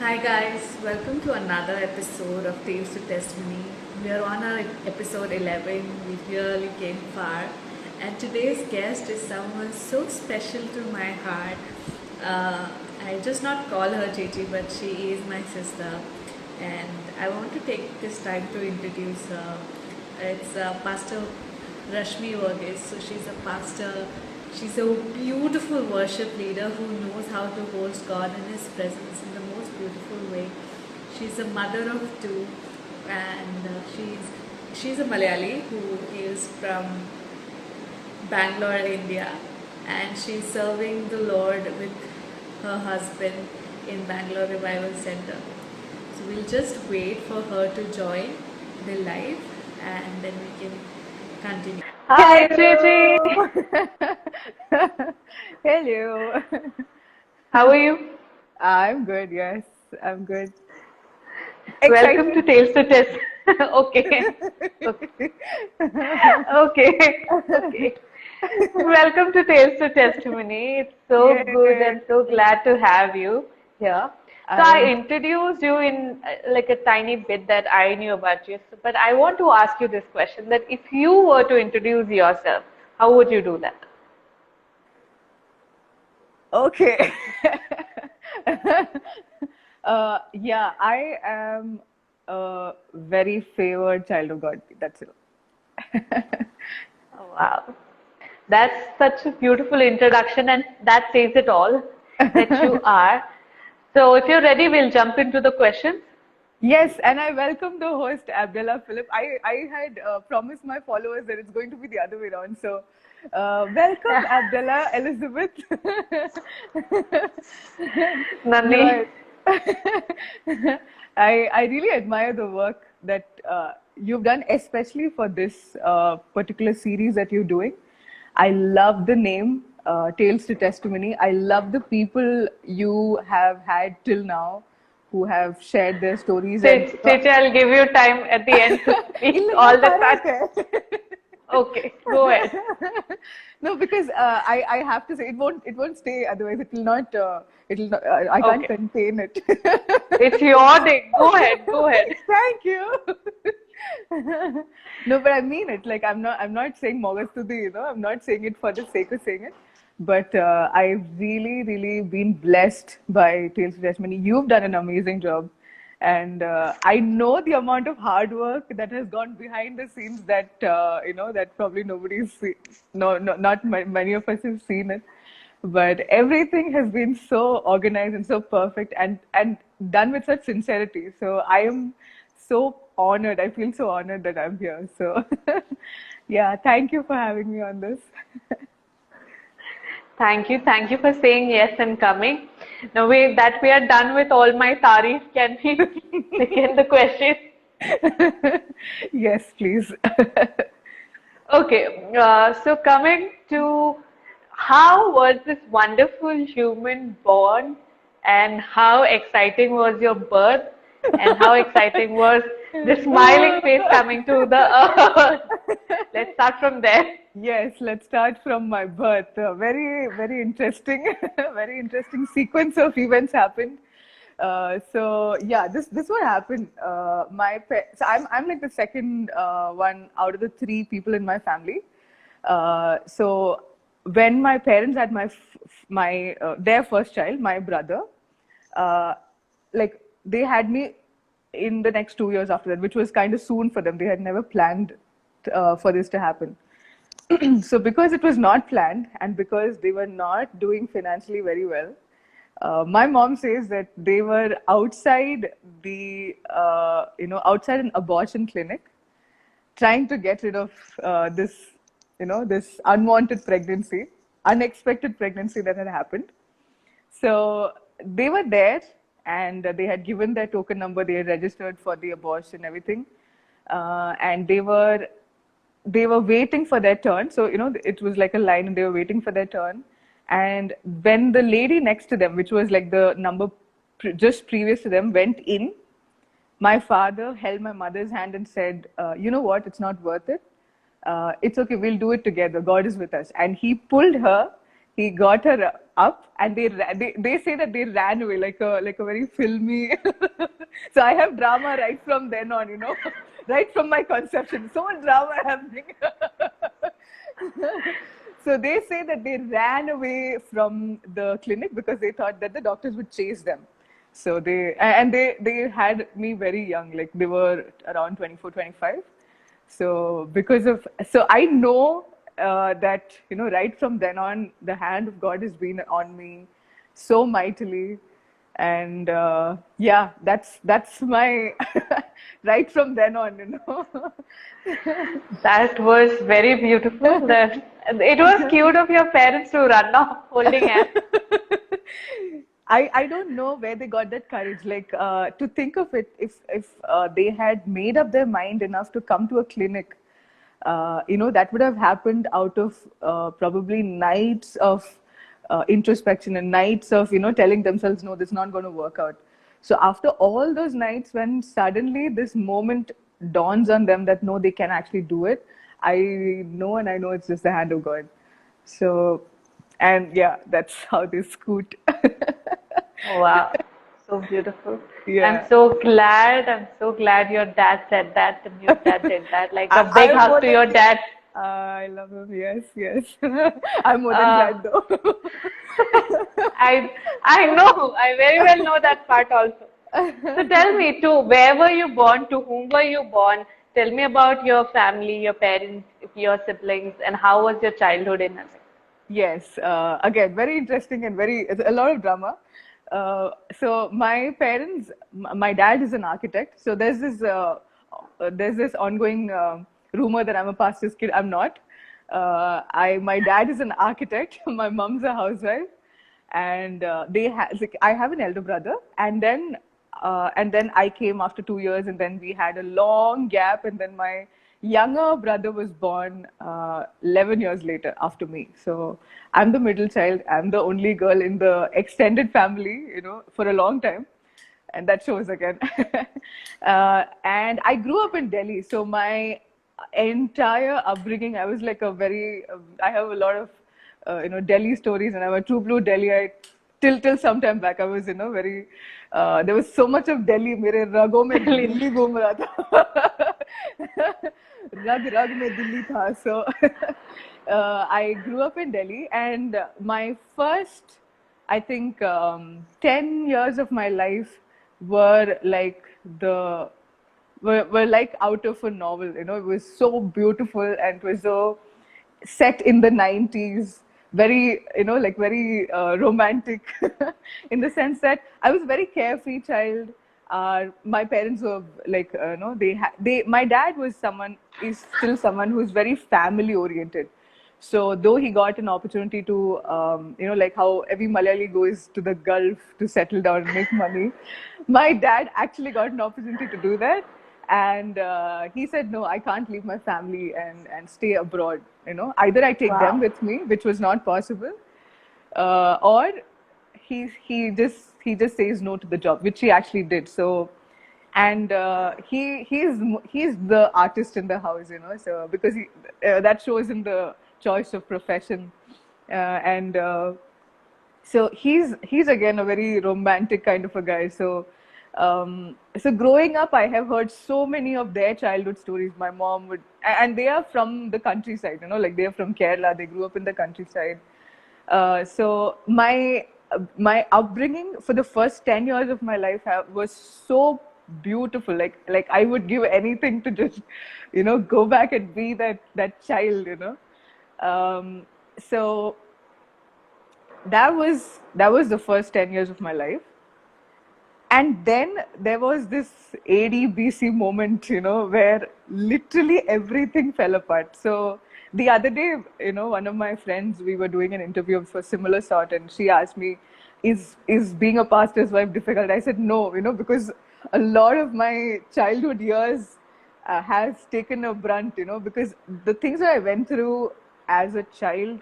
Hi guys, welcome to another episode of Tales to Testimony. We are on our episode 11. We really came far, and today's guest is someone so special to my heart. I just not call her Gigi, but she is my sister, and I want to take this time to introduce her. It's Pastor Rashmi Varghese. So she's a pastor. She's a beautiful worship leader who knows how to host God in His presence in the most beautiful way. She's a mother of two, and she's a Malayali who is from Bangalore, India, and she's serving the Lord with her husband in Bangalore Revival Center. So we'll just wait for her to join the live, and then we can continue. Hi, Gigi. Hello. How are you? I'm good, yes. I'm good. Welcome to Tales to Test. Okay. Okay. Okay. Welcome to Tales to Testimony. It's so good and so glad to have you here. So I introduced you in like a tiny bit that I knew about you, but I want to ask you this question: that if you were to introduce yourself, how would you do that? Okay. Yeah, I am a very favored child of God. That's it. Oh, wow. That's such a beautiful introduction, and that says it all that you are. So, if you're ready, we'll jump into the questions. Yes, and I welcome the host, Abdela Philip. I had promised my followers that it's going to be the other way around. So, welcome, Abdela Elizabeth. Nandi. I really admire the work that you've done, especially for this particular series that you're doing. I love the name, Tales to Testimony. I love the people you have had till now who have shared their stories. Chichi, I'll give you time at the end to speak all the time. Okay, go ahead. No, because I have to say it won't stay. Otherwise, it will not. I can't contain it. It's your day. Go ahead. Thank you. No, but I mean it. Like I'm not saying Mogastudi. I'm not saying it for the sake of saying it. But I've really been blessed by Tales to Testimony. You've done an amazing job. And I know the amount of hard work that has gone behind the scenes that that probably nobody's seen. Not many of us have seen it, but everything has been so organized and so perfect and done with such sincerity. So I am so honored. I feel so honored that I'm here. So yeah, thank you for having me on this. Thank you for saying yes and coming. Now that we are done with all my tarif, can we begin the question? Yes, please. Okay, so coming to how was this wonderful human born, and how exciting was your birth, and how exciting was the smiling face coming to the earth? Let's start from there. Yes, let's start from my birth. Very interesting, very interesting sequence of events happened. So yeah, this what happened. So I'm like the second one out of the three people in my family. So when my parents had their first child, my brother, like they had me in the next 2 years after that, which was kind of soon for them. They had never planned for this to happen. So because it was not planned and because they were not doing financially very well, my mom says that they were outside outside an abortion clinic, trying to get rid of this unwanted pregnancy, unexpected pregnancy that had happened. So they were there and they had given their token number. They had registered for the abortion, everything, and they were waiting for their turn. So it was like a line, and they were waiting for their turn. And when the lady next to them, which was like the number just previous to them, went in, my father held my mother's hand and said, "You know what? It's not worth it. It's okay. We'll do it together. God is with us." And he pulled her he got her up, and they say that they ran away like a very filmy. So I have drama right from then on, right from my conception. So much drama happening. So they say that they ran away from the clinic because they thought that the doctors would chase them. So they had me very young, like they were around 24, 25. So I know that, right from then on, the hand of God has been on me so mightily. And yeah, that's my right from then on. That was very beautiful. It was cute of your parents to run off holding hands. I don't know where they got that courage. Like, to think of it, if they had made up their mind enough to come to a clinic, that would have happened out of probably nights of introspection and nights of telling themselves, no, this is not going to work out. So after all those nights, when suddenly this moment dawns on them that no, they can actually do it, I know it's just the hand of God. So, and yeah, that's how they scoot. Wow, so beautiful. Yeah. I'm so glad your dad said that and your dad did that. Like a big I'm more hug to your than dad. I love him. Yes. I'm more than Uh, glad though. I know, I very well know that part also. So tell me too, where were you born? To whom were you born? Tell me about your family, your parents, your siblings, and how was your childhood in Assam? Yes, again, very interesting and it's a lot of drama. So my parents, my dad is an architect. So there's this ongoing rumor that I'm a pastor's kid. I'm not. My dad is an architect. My mom's a housewife, and I have an elder brother, and then I came after 2 years, and then we had a long gap, and then my younger brother was born 11 years later after me. So I'm the middle child. I'm the only girl in the extended family, for a long time. And that shows again. And I grew up in Delhi. So my entire upbringing, I was like I have a lot of, Delhi stories, and I'm a true blue Delhiite. Till some time back, I was, very, there was so much of Delhi. मेरे रगों में दिल्ली घूम रहा था. रग में दिल्ली था. So I grew up in Delhi, and my first, I think, 10 years of my life were like were like out of a novel. It was so beautiful, and it was so set in the 90s, very, like very romantic, in the sense that I was a very carefree child. My parents were like, my dad is still someone who's very family oriented. So though he got an opportunity to, like how every Malayali goes to the Gulf to settle down and make money, my dad actually got an opportunity to do that. And he said, no, I can't leave my family and stay abroad. Either I take them with me, which was not possible, or he just says no to the job, which he actually did. So, and he's the artist in the house, so because that shows in the choice of profession, and so he's again a very romantic kind of a guy. So so growing up, I have heard so many of their childhood stories. My mom would, and they are from the countryside, like they are from Kerala. They grew up in the countryside. So my upbringing for the first 10 years of my life was so beautiful. Like I would give anything to just, go back and be that child, So that was the first 10 years of my life. And then there was this AD-BC moment, where literally everything fell apart. So the other day, one of my friends, we were doing an interview for similar sort, and she asked me, is being a pastor's wife difficult? I said no, because a lot of my childhood years has taken a brunt, because the things that I went through as a child,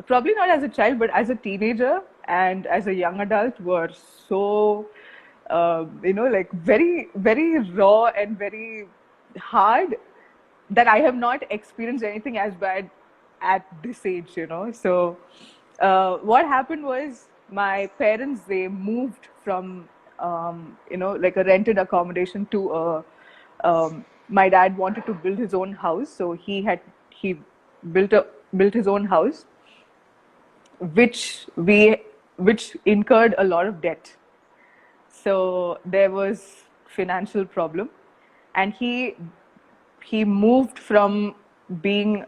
probably not as a child, but as a teenager and as a young adult, were so, like very, very raw and very hard, that I have not experienced anything as bad at this age, So what happened was my parents, they moved from like a rented accommodation to a my dad wanted to build his own house, so he built a built his own house, which we which incurred a lot of debt. So there was financial problem, and he moved from being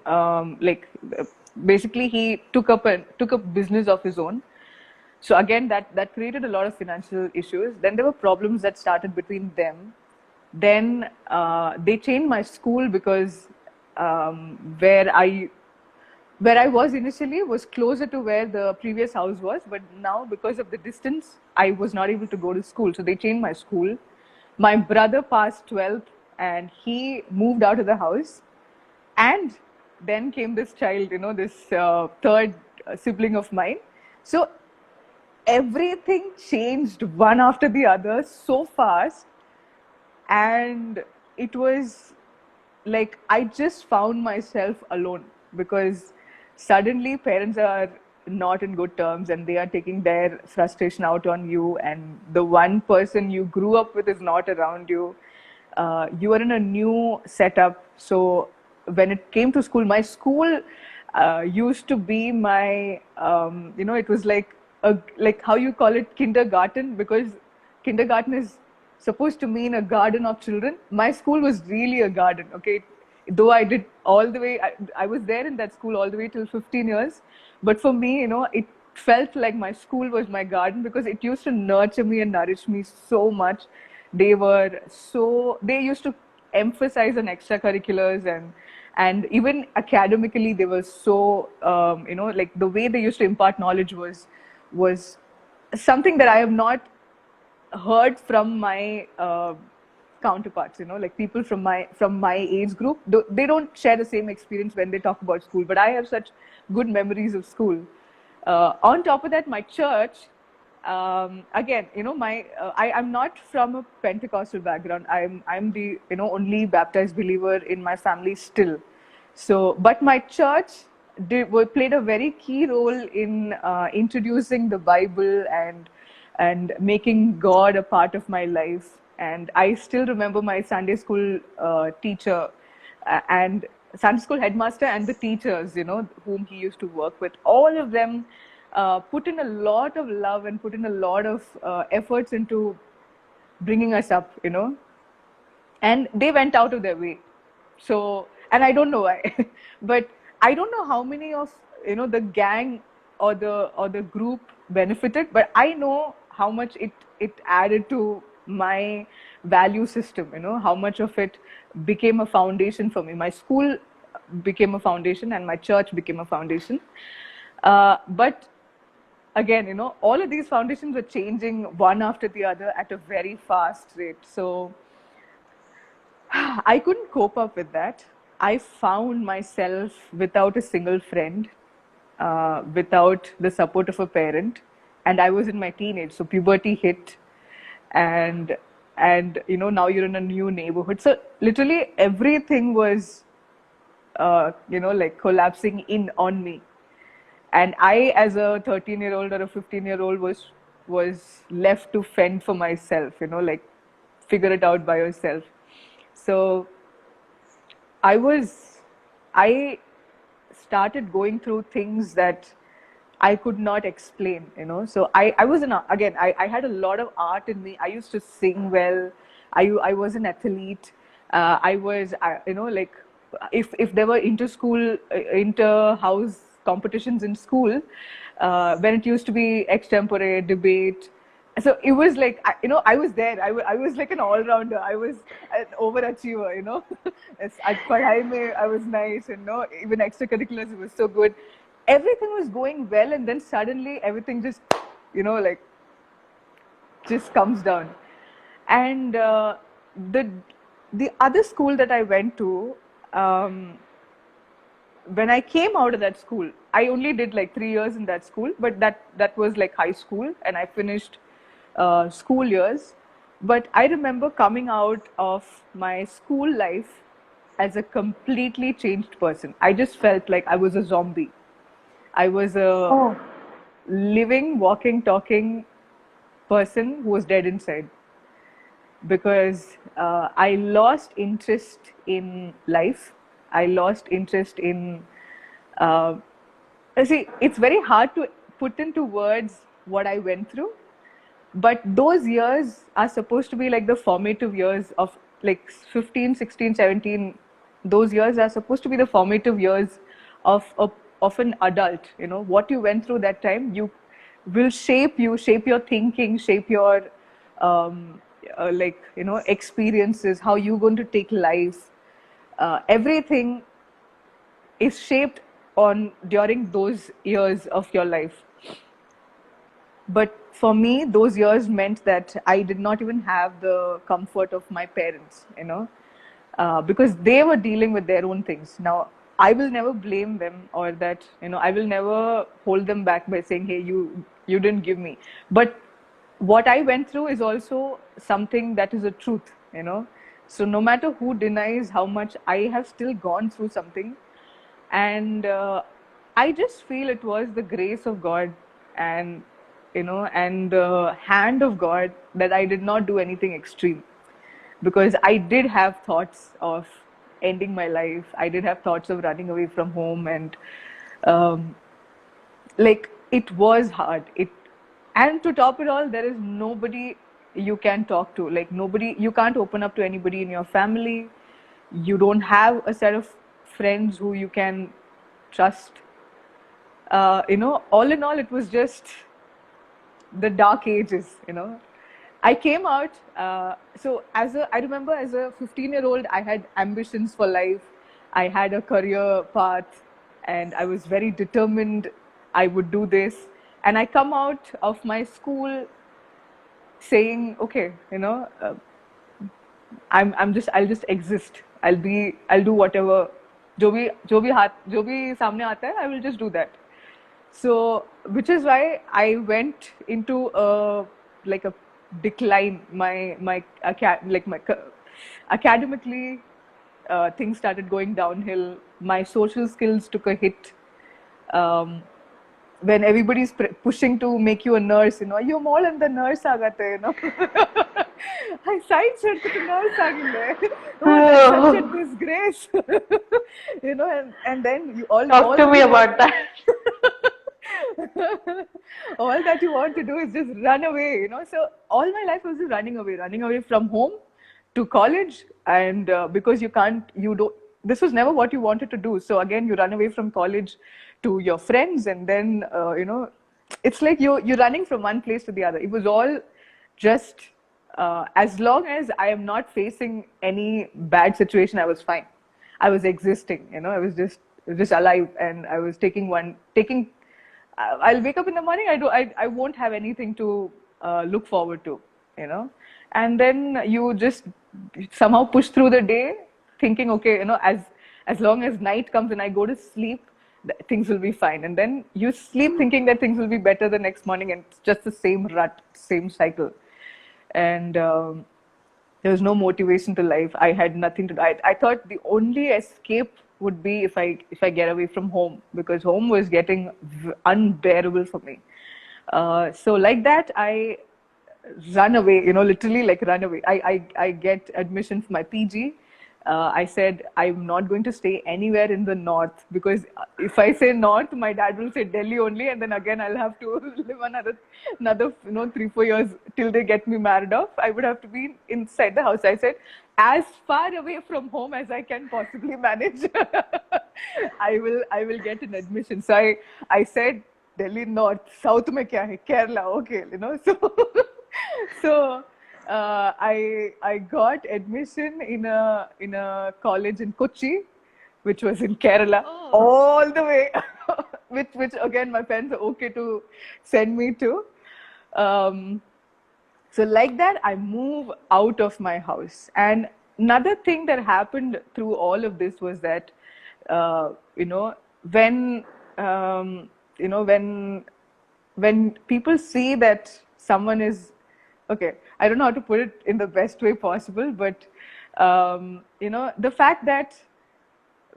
basically he took up business of his own. So again, that created a lot of financial issues. Then there were problems that started between them. Then they changed my school because where I was initially was closer to where the previous house was, but now because of the distance, I was not able to go to school. So they changed my school. My brother passed 12th and he moved out of the house. And then came this child, this third sibling of mine. So everything changed one after the other so fast. And it was like I just found myself alone, because suddenly parents are not in good terms and they are taking their frustration out on you, and the one person you grew up with is not around you. You are in a new setup. So when it came to school, my school used to be my it was like how you call it, kindergarten, because kindergarten is supposed to mean a garden of children. My school was really a garden, okay? Though I did all the way, I was there in that school all the way till 15 years. But for me, it felt like my school was my garden, because it used to nurture me and nourish me so much. They used to emphasize on extracurriculars, and even academically, they were so, like the way they used to impart knowledge was something that I have not heard from my counterparts, like people from my age group. They don't share the same experience when they talk about school, but I have such good memories of school. On top of that, my church, again, I'm not from a Pentecostal background. I'm the only baptized believer in my family still. So but my church played a very key role in introducing the Bible and making God a part of my life. And I still remember my Sunday school teacher and Sunday school headmaster and the teachers, whom he used to work with. All of them put in a lot of love and put in a lot of efforts into bringing us up, and they went out of their way. So, and I don't know why, but I don't know how many of the gang or the group benefited, but I know how much it added to my value system. How much of it became a foundation for me. My school became a foundation, and my church became a foundation. But again, all of these foundations were changing one after the other at a very fast rate. So I couldn't cope up with that. I found myself without a single friend, without the support of a parent, and I was in my teenage, so puberty hit, and now you're in a new neighborhood. So literally everything was like collapsing in on me, and I, as a 13-year-old or a 15-year-old, was left to fend for myself. Like figure it out by yourself. So I started going through things that I could not explain, So I was again, I had a lot of art in me. I used to sing well. I was an athlete. Like if there were inter-house competitions in school, when it used to be extempore, debate. So it was like, I was there. I was like an all-rounder. I was an overachiever, At Padhai I was nice, and even extracurriculars, it was so good. Everything was going well, and then suddenly everything just, like, just comes down. And the other school that I went to, when I came out of that school, I only did like 3 years in that school, but that was like high school, and I finished school years. But I remember coming out of my school life as a completely changed person. I just felt like I was a zombie. I was a living, walking, talking person who was dead inside, because I lost interest in life. I lost interest in. See, it's very hard to put into words what I went through, but those years are supposed to be like the formative years of like 15, 16, 17. Those years are supposed to be the formative years of of an adult. You know, what you went through that time, you will shape you, shape your thinking, shape your like, you know, experiences, how you're going to take life. Everything is shaped on during those years of your life. But for me, those years meant that I did not even have the comfort of my parents, you know, because they were dealing with their own things. Now, I will never blame them, or that, you know, I will never hold them back by saying, hey, you didn't give me. But what I went through is also something that is a truth, you know. So no matter who denies how much, I have still gone through something. And I just feel it was the grace of God, and, you know, and the hand of God, that I did not do anything extreme, because I did have thoughts of ending my life. I did have thoughts of running away from home, and um, like, it was hard. And to top it all, there is nobody you can talk to. Like, nobody, you can't open up to anybody in your family. You don't have a set of friends who you can trust. You know, all in all, it was just the dark ages, you know. I came out, so I remember as a 15-year-old, I had ambitions for life. I had a career path, and I was very determined I would do this. And I come out of my school saying, okay, you know, I'll just exist. I'll do whatever. जो भी सामने आता है, I will just do that. So, which is why I went into like a decline. Academically, things started going downhill. My social skills took a hit. When everybody's pushing to make you a nurse, you know, you're more than the nurse agate, you know. I science to nurse agile. Oh, that's such a disgrace. You know, and then you Talk to me about that. all that you want to do is just run away, you know. So all my life I was just running away from home to college. And because this was never what you wanted to do. So again, you run away from college to your friends, and then you know, it's like you're running from one place to the other. It was all just as long as I am not facing any bad situation, I was fine. I was existing, you know. I was just alive, and I was taking. I'll wake up in the morning. I won't have anything to look forward to, you know. And then you just somehow push through the day, thinking, okay, you know, as long as night comes and I go to sleep, things will be fine. And then you sleep thinking that things will be better the next morning, and it's just the same rut, same cycle. And there was no motivation to life. I had nothing to do. I thought the only escape would be if I get away from home, because home was getting unbearable for me. So like that, I run away, you know, literally like run away. I get admission for my PG. I said, I'm not going to stay anywhere in the north, because if I say north, my dad will say Delhi only, and then again I'll have to live another 3-4 years till they get me married off. I would have to be inside the house. I said, as far away from home as I can possibly manage. I will get an admission. So I said Delhi north, south mein kya hai? Kerala, okay, you know. So I got admission in a college in Kochi, which was in Kerala, all the way, which again my parents are okay to send me to. So like that, I move out of my house. And another thing that happened through all of this was that, you know, when people see that someone is, okay, I don't know how to put it in the best way possible, but you know, the fact that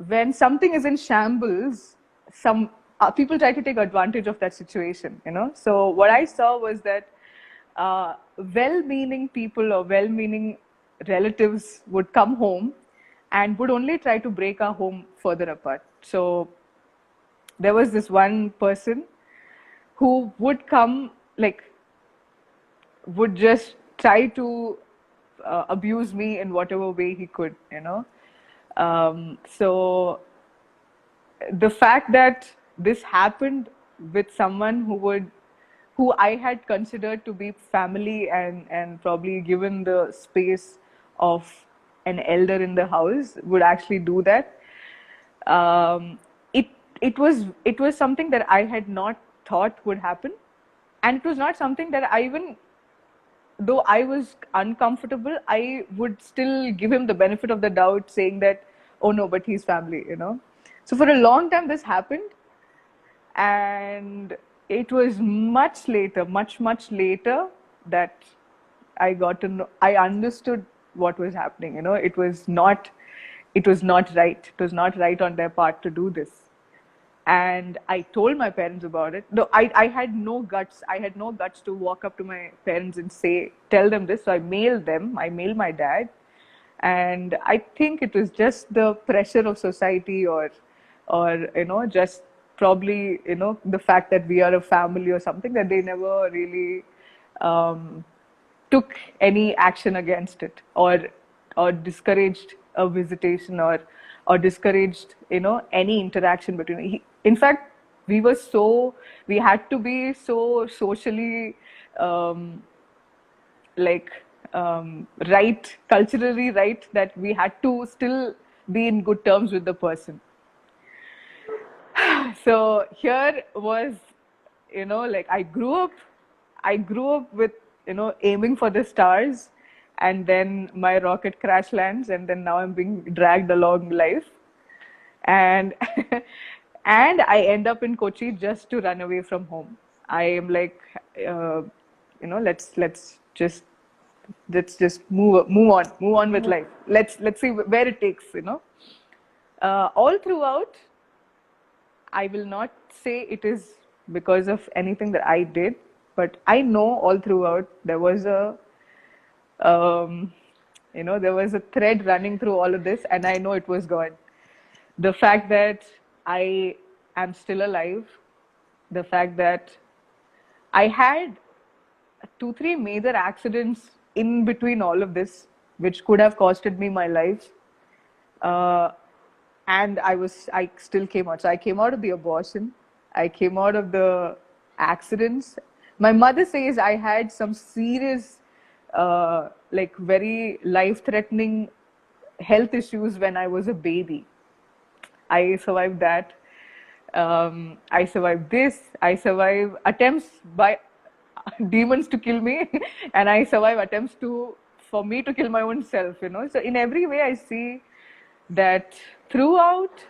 when something is in shambles, people try to take advantage of that situation, you know. So what I saw was that well-meaning people or well-meaning relatives would come home and would only try to break our home further apart. So there was this one person who would come, like, would just try to abuse me in whatever way he could, you know. So the fact that this happened with someone who I had considered to be family, and probably given the space of an elder in the house, would actually do that. Um, it it was something that I had not thought would happen, and it was not something that I even, though I was uncomfortable, I would still give him the benefit of the doubt, saying that, oh no, but he's family, you know. So for a long time this happened, and it was much later, much later, that I got to know, I understood what was happening, you know. It was not right. It was not right on their part to do this. And I told my parents about it. No, I had no guts. I had no guts to walk up to my parents and tell them this. So I mailed them. I mailed my dad. And I think it was just the pressure of society, or you know, just probably, you know, the fact that we are a family or something, that they never really took any action against it, or discouraged a visitation, or discouraged, you know, any interaction between. In fact, we had to be so socially like right, culturally right, that we had to still be in good terms with the person. So here was, you know, like I grew up with, you know, aiming for the stars, and then my rocket crash lands, and then now I'm being dragged along life, and and I end up in Kochi just to run away from home. I am like, you know, let's just move on with life. Let's see where it takes, you know. All throughout, I will not say it is because of anything that I did, but I know all throughout there was you know, there was a thread running through all of this, and I know it was God. The fact that I am still alive, the fact that I had 2-3 major accidents in between all of this, which could have costed me my life. And I still came out. So I came out of the abortion. I came out of the accidents. My mother says I had some serious, like very life-threatening health issues when I was a baby. I survived that. I survived this. I survived attempts by demons to kill me, and I survived attempts for me to kill my own self, you know. So in every way, I see that throughout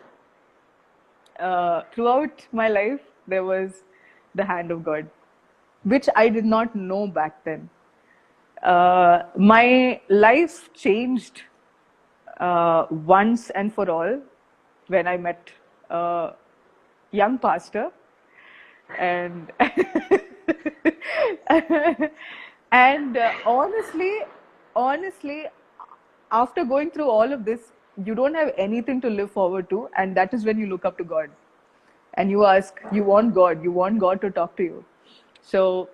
my life, there was the hand of God, which I did not know back then. My life changed once and for all when I met a young pastor, and and honestly, after going through all of this, you don't have anything to live forward to, and that is when you look up to God, and you want God to talk to you. So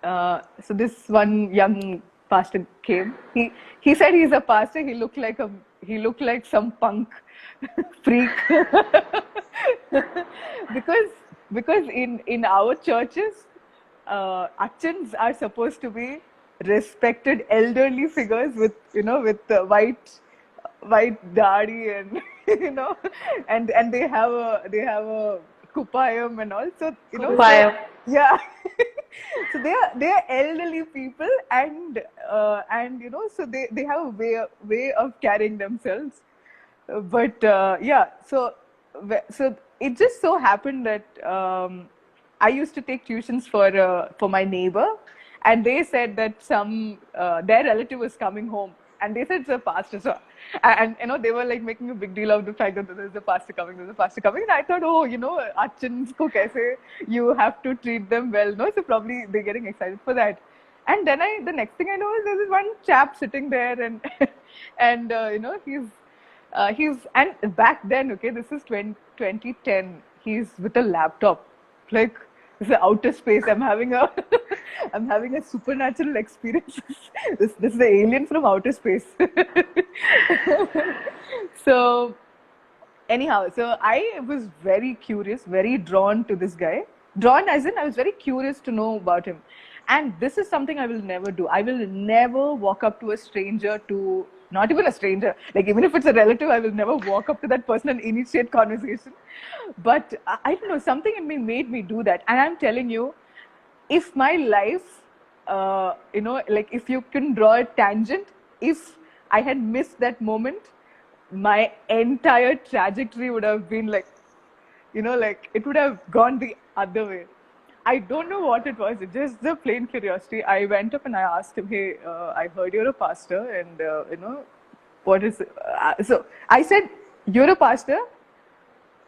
so this one young pastor came. He said he's a pastor. He looked like some punk freak. because in our churches, achans are supposed to be respected elderly figures with, you know, with white dadi, and you know, and they have a kupayam and all. So, you know, so, yeah. So they are elderly people, and you know, so they have a way of carrying themselves. But yeah, so it just so happened that I used to take tuitions for my neighbor, and they said that their relative was coming home And they said it's a pastor. So, and they were like making a big deal of the fact that there's a pastor coming, there's a pastor coming. And I thought, oh, Achans ko kaise, you have to treat them well, no? So probably they're getting excited for that. And then the next thing I know is there's this one chap sitting there, and and and back then, okay, this is 2010. He's with a laptop, like this is outer space. I'm having a I'm having a supernatural experience. This is the alien from outer space. So anyhow, so I was very curious, very drawn to this guy. Drawn as in I was very curious to know about him. And this is something I will never do. I will never walk up to a stranger, to not even a stranger, like even if it's a relative, I will never walk up to that person and initiate conversation. But I don't know, something in me made me do that. And I'm telling you, if my life, like if you can draw a tangent, if I had missed that moment, my entire trajectory would have been like, like it would have gone the other way. I don't know what it was. It's just the plain curiosity. I went up and I asked him, hey, I heard you're a pastor, and what is it? So I said, you're a pastor,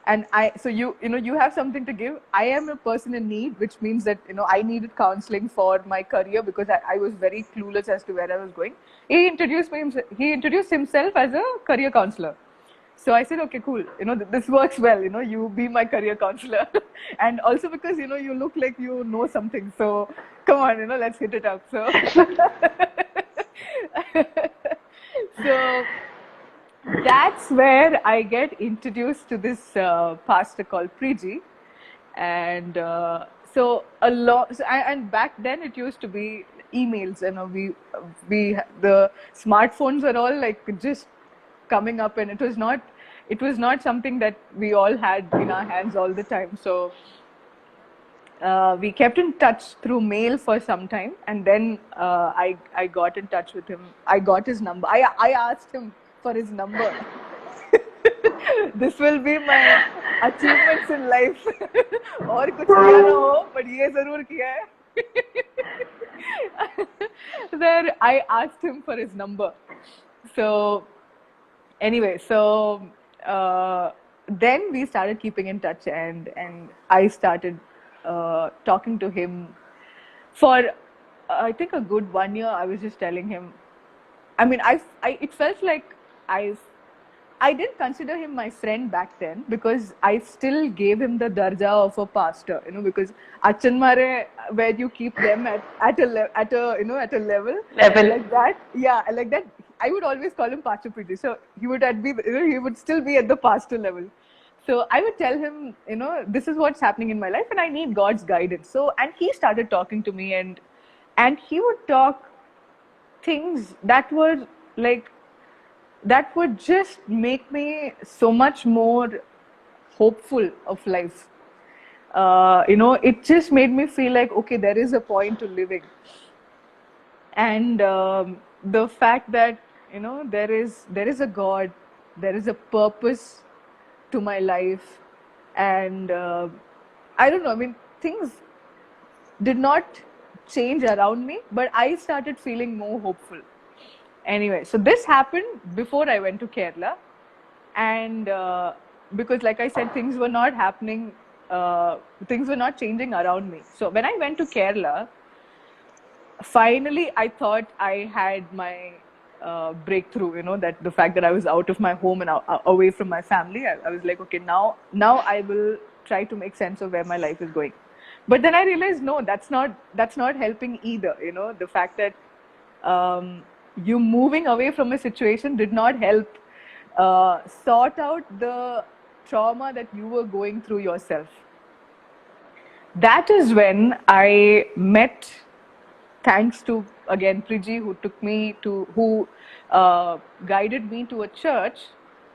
and you have something to give. I am a person in need, which means that I needed counseling for my career because I was very clueless as to where I was going. He introduced himself as a career counselor. So I said, okay, cool. This works well. You be my career counselor, and also because you look like you know something. So come on, let's hit it up. So so that's where I get introduced to this pastor called Priji, and and back then it used to be emails. We the smartphones are all like just coming up, and it was not something that we all had in our hands all the time. So we kept in touch through mail for some time, and then I got in touch with him. I got his number. I asked him for his number. This will be my achievements in life. और कुछ किया ना हो, but ये जरूर किया है. Then I asked him for his number. So anyway, so then we started keeping in touch, and I started talking to him for I think a good 1 year. I was just telling him. I mean, it felt like I didn't consider him my friend back then because I still gave him the darja of a pastor, because achanmare, where you keep them at a level like that. Yeah, like that. I would always call him Pastor Priji. So he would still be at the pastor level. So I would tell him, this is what's happening in my life and I need God's guidance. So, and he started talking to me, and he would talk things that were like, that would just make me so much more hopeful of life. It just made me feel like, okay, there is a point to living. And the fact that, there is a God, there is a purpose to my life. And I don't know, I mean, things did not change around me, but I started feeling more hopeful. Anyway, so this happened before I went to Kerala, and because like I said, things were not happening, things were not changing around me. So when I went to Kerala, finally I thought I had my breakthrough, that the fact that I was out of my home and away from my family, I was like, okay, now I will try to make sense of where my life is going. But then I realized, no, that's not helping either. The fact that you moving away from a situation did not help sort out the trauma that you were going through yourself. That is when I met, thanks to again Priji, who guided me to a church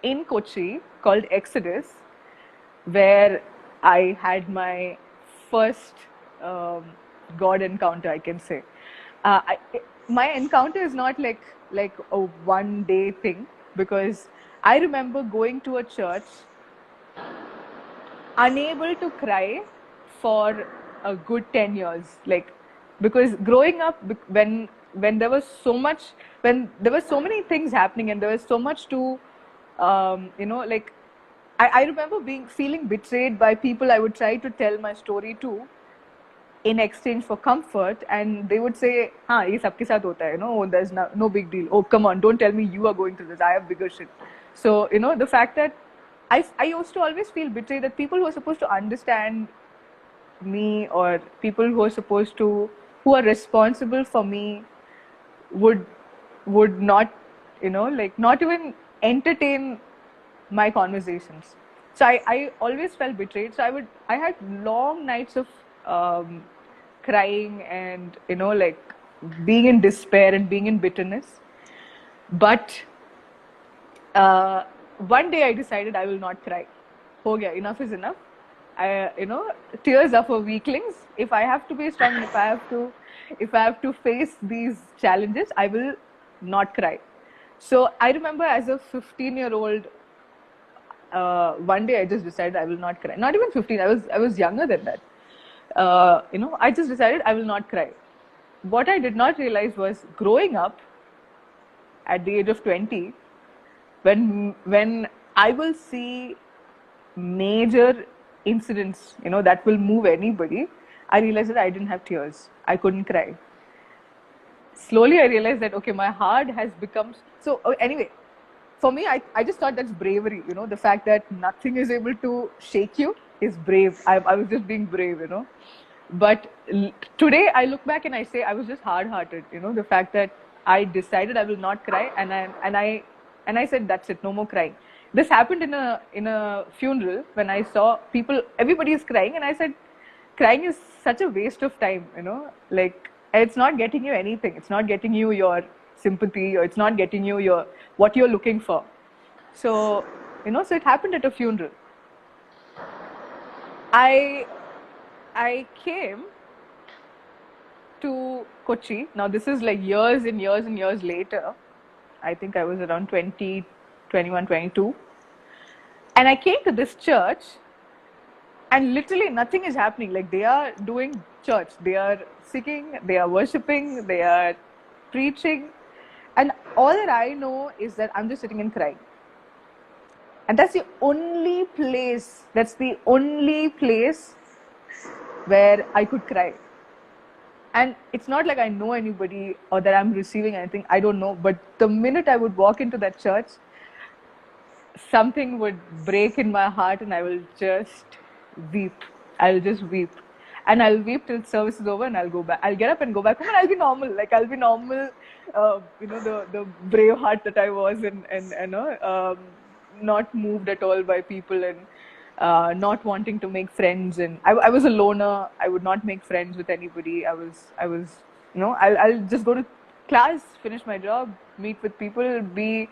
in Kochi called Exodus, where I had my first God encounter, I can say. My encounter is not like a one-day thing, because I remember going to a church unable to cry for a good 10 years, because growing up, when when there was so much, when there were so many things happening and there was so much to, like, I remember feeling betrayed by people I would try to tell my story to in exchange for comfort, and they would say, "हाँ, ये सबके साथ होता है, oh, there's no big deal. Oh, come on, don't tell me you are going through this. I have bigger shit." So, the fact that I used to always feel betrayed that people who are supposed to understand me, or people who are responsible for me, would not, like, not even entertain my conversations. So I always felt betrayed. So I had long nights of crying and, like, being in despair and being in bitterness. But one day I decided I will not cry. Ho gaya, enough is enough. Tears are for weaklings. If I have to be strong, and if I have to face these challenges, I will not cry. So I remember as a 15-year-old, one day I just decided I will not cry. Not even 15. I was younger than that. I just decided I will not cry. What I did not realize was, growing up at the age of 20, when I will see major incidents, that will move anybody, I realized that I didn't have tears. I couldn't cry. Slowly I realized that, okay, my heart has become so. Anyway, for me, I just thought that's bravery. The fact that nothing is able to shake you is brave. I was just being brave. But today I look back and I say I was just hard-hearted. The fact that I decided I will not cry, and I said, that's it, no more crying. This happened in a funeral when I saw everybody is crying, and I said, crying is such a waste of time. Like, it's not getting you anything. It's not getting you your sympathy, or it's not getting you what you're looking for. So, so it happened at a funeral. I came to Kochi. Now, this is like years and years and years later. I think I was around 20, 21, 22. And I came to this church, and literally nothing is happening. Like, they are doing church. They are singing, they are worshipping, they are preaching. And all that I know is that I'm just sitting and crying. And that's the only place where I could cry. And it's not like I know anybody or that I'm receiving anything. I don't know. But the minute I would walk into that church, something would break in my heart, and I will just weep. I'll just weep. And I'll weep till service is over, and I'll go back. I'll get up and go back home, and I'll be normal. Like, I'll be normal, the brave heart that I was, and not moved at all by people, and not wanting to make friends. And I was a loner. I would not make friends with anybody. I was I'll just go to class, finish my job, meet with people, be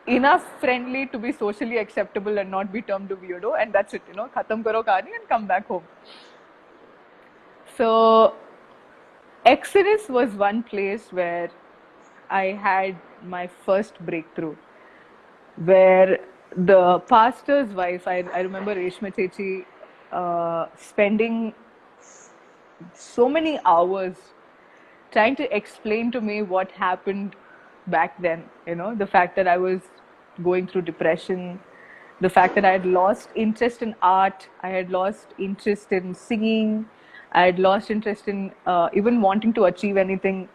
enough friendly to be socially acceptable and not be termed a weirdo, and that's it. Khatam karo kahani and come back home. So Exodus was one place where I had my first breakthrough, where the pastor's wife, I remember Rashmi Chechi, spending so many hours trying to explain to me what happened back then. The fact that I was going through depression, the fact that I had lost interest in art, I had lost interest in singing, I had lost interest in even wanting to achieve anything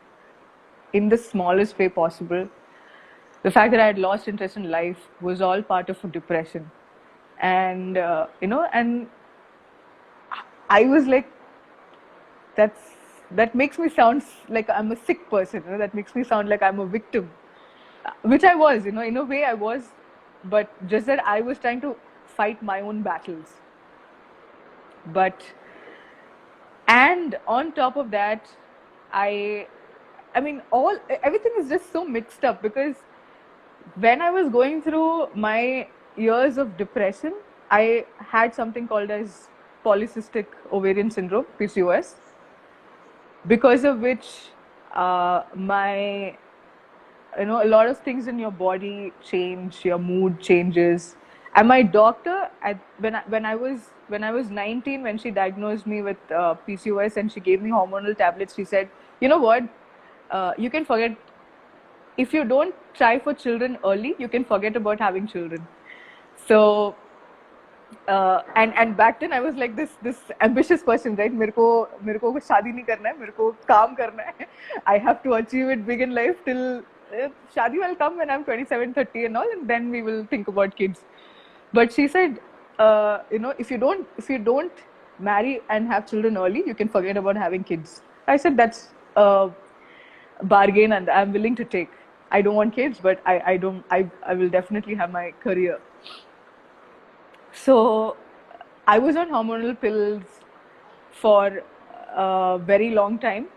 in the smallest way possible. The fact that I had lost interest in life was all part of a depression. And, and I was like, that makes me sound like I'm a sick person. That makes me sound like I'm a victim, which I was, in a way I was, but just that I was trying to fight my own battles. And on top of that, everything is just so mixed up, because when I was going through my years of depression, I had something called as polycystic ovarian syndrome, PCOS, because of which a lot of things in your body change, your mood changes. And my doctor, when I was 19, when she diagnosed me with PCOS and she gave me hormonal tablets, she said, you know what? You can forget, if you don't try for children early, you can forget about having children. So, and back then I was like this ambitious person, right? मेरे को शादी नहीं करना है, मेरे को काम करना है. I have to achieve it big in life till शादी will come when I'm 27, 30 and all, and then we will think about kids. But she said, if you don't marry and have children early, you can forget about having kids. I said that's a bargain, and I'm willing to take. I don't want kids, but I will definitely have my career. So I was on hormonal pills for a very long time,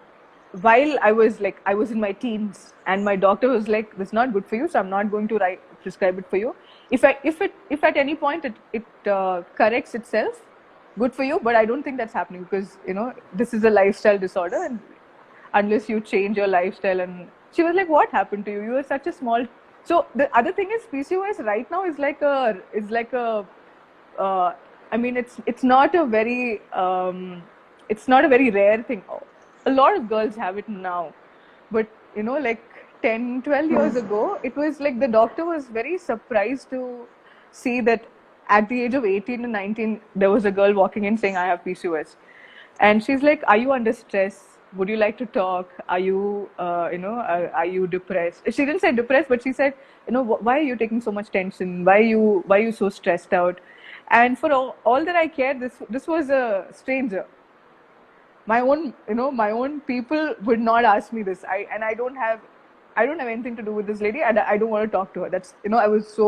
while I was in my teens, and my doctor was like, "This is not good for you, so I'm not going to prescribe it for you. If at any point it corrects itself, good for you. But I don't think that's happening, because this is a lifestyle disorder, and unless you change your lifestyle." And she was like, "What happened to you? You were such a small." So the other thing is, PCOS right now is like a I mean, it's not a very rare thing. A lot of girls have it now, but like 10, 12 years ago, it was like the doctor was very surprised to see that at the age of 18 to 19, there was a girl walking in saying, "I have PCOS," and she's like, "Are you under stress? Would you like to talk? Are you are you depressed?" She didn't say depressed, but she said, "Why are you taking so much tension? Why are you so stressed out?" And for all that I cared, this was a stranger. My own people would not ask me this. I don't have anything to do with this lady, and I don't want to talk to her. That's I was so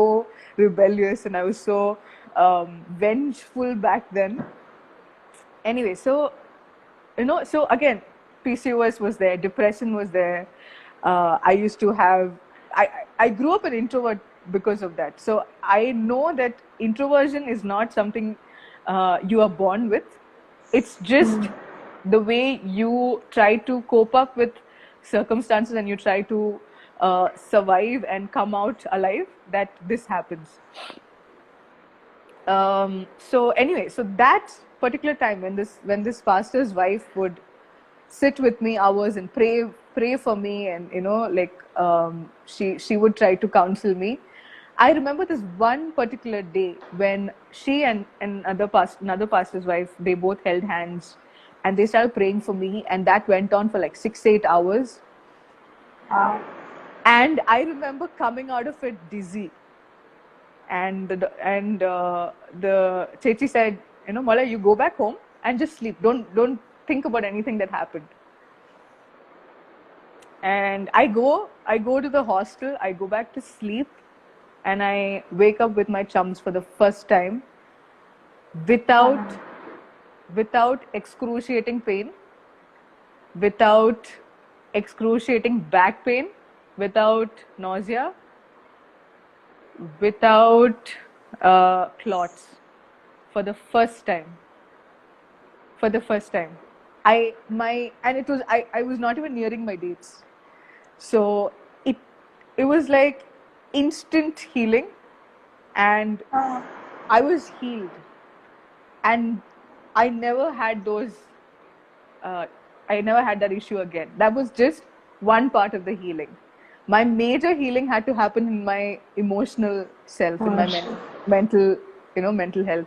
rebellious, and I was so vengeful back then. Anyway, so so again, PCOS was there, depression was there. I used to have. I grew up an introvert because of that. So I know that introversion is not something you are born with. It's just the way you try to cope up with circumstances, and you try to survive and come out alive, that this happens. So anyway, so that particular time when this pastor's wife would sit with me hours and pray for me, and she would try to counsel me. I remember this one particular day when she and another pastor's wife, they both held hands, and they started praying for me, and that went on for like 6-8 hours. Wow. And I remember coming out of it dizzy, and the Chechi said, "Mala, you go back home and just sleep. Don't think about anything that happened." And I go to the hostel, I go back to sleep, and I wake up with my chums for the first time without excruciating pain, without excruciating back pain, without nausea, without clots, for the first time. I was not even nearing my dates. So it was like instant healing, and I was healed, and I never had that issue again. That was just one part of the healing. My major healing had to happen in my emotional self, in my mental health.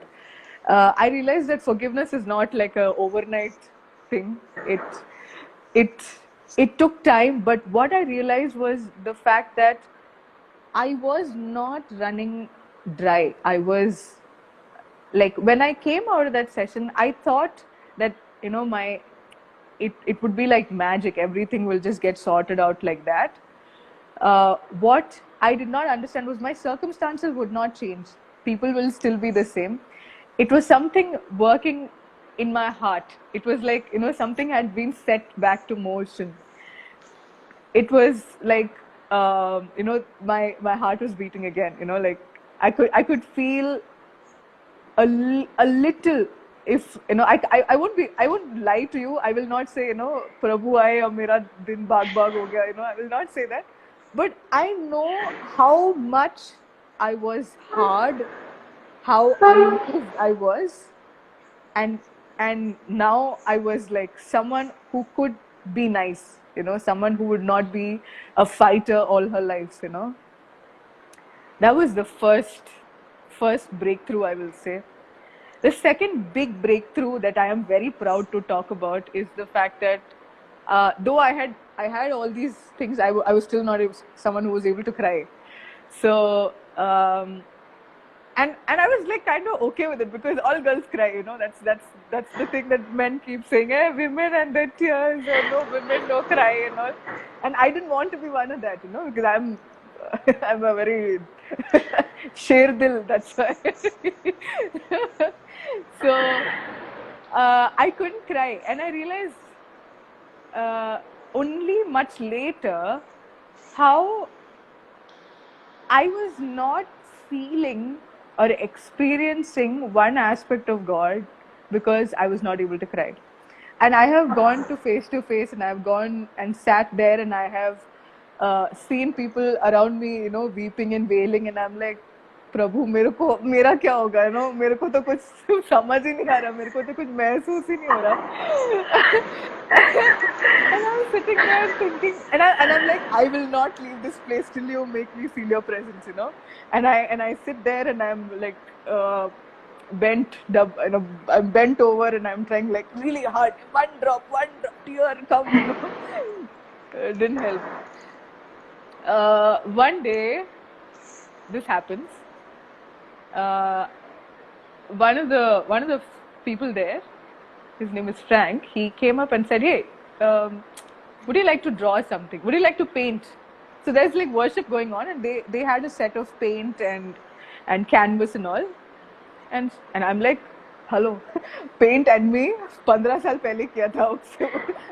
I realized that forgiveness is not like a overnight thing. It took time, but what I realized was the fact that I was not running dry. I was like, when I came out of that session, I thought that it would be like magic. Everything will just get sorted out like that. What I did not understand was my circumstances would not change. People will still be the same. It was something working in my heart. It was like, something had been set back to motion. It was like, my heart was beating again. Like I could feel a little. If I won't lie to you. I will not say, Prabhu aaye aur mera din bhag ho gaya. I will not say that. But I know how much I was hard, how unmoved I was, and now I was like someone who could be nice, someone who would not be a fighter all her life, That was the first breakthrough, I will say. The second big breakthrough that I am very proud to talk about is the fact that though I had all these things, I was still not someone who was able to cry. So and I was like kind of okay with it, because all girls cry, that's the thing that men keep saying, hey, women and their tears, or no women no cry and all. And I didn't want to be one of that, because I'm a very sher dil, that's why. So I couldn't cry, and I realized only much later how I was not feeling or experiencing one aspect of God because I was not able to cry. And I have gone to face, and I've gone and sat there, and I have seen people around me, weeping and wailing, and I'm like, प्रभु मेरा क्या होगा, मेरे को तो कुछ समझ ही नहीं आ रहा, मेरे को तो कुछ महसूस ही नहीं हो रहा. And I was sitting there thinking, and I'm like, I will not leave this place till you make me feel your presence, And I sit there, and I'm like bent I'm bent over, and I'm trying like really hard, one drop tear come, didn't help. One day this happens. One of the people there, his name is Frank, he came up and said, hey, would you like to draw something? Would you like to paint? So there's like worship going on, and they had a set of paint and canvas and all. And I'm like, hello, paint and me 15 saal pehle kiya tha.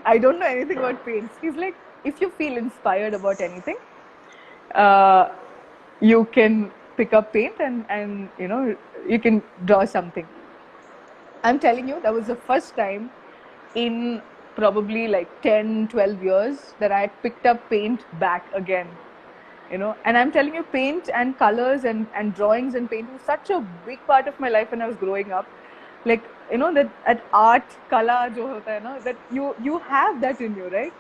I don't know anything about paints. He's like, if you feel inspired about anything, you can pick up paint and you can draw something. I'm telling you, that was the first time in probably like 10-12 years that I had picked up paint back again. And I'm telling you, paint and colors and drawings and painting was such a big part of my life when I was growing up. Like, that art, kala jo hota hai, that you have that in you, right?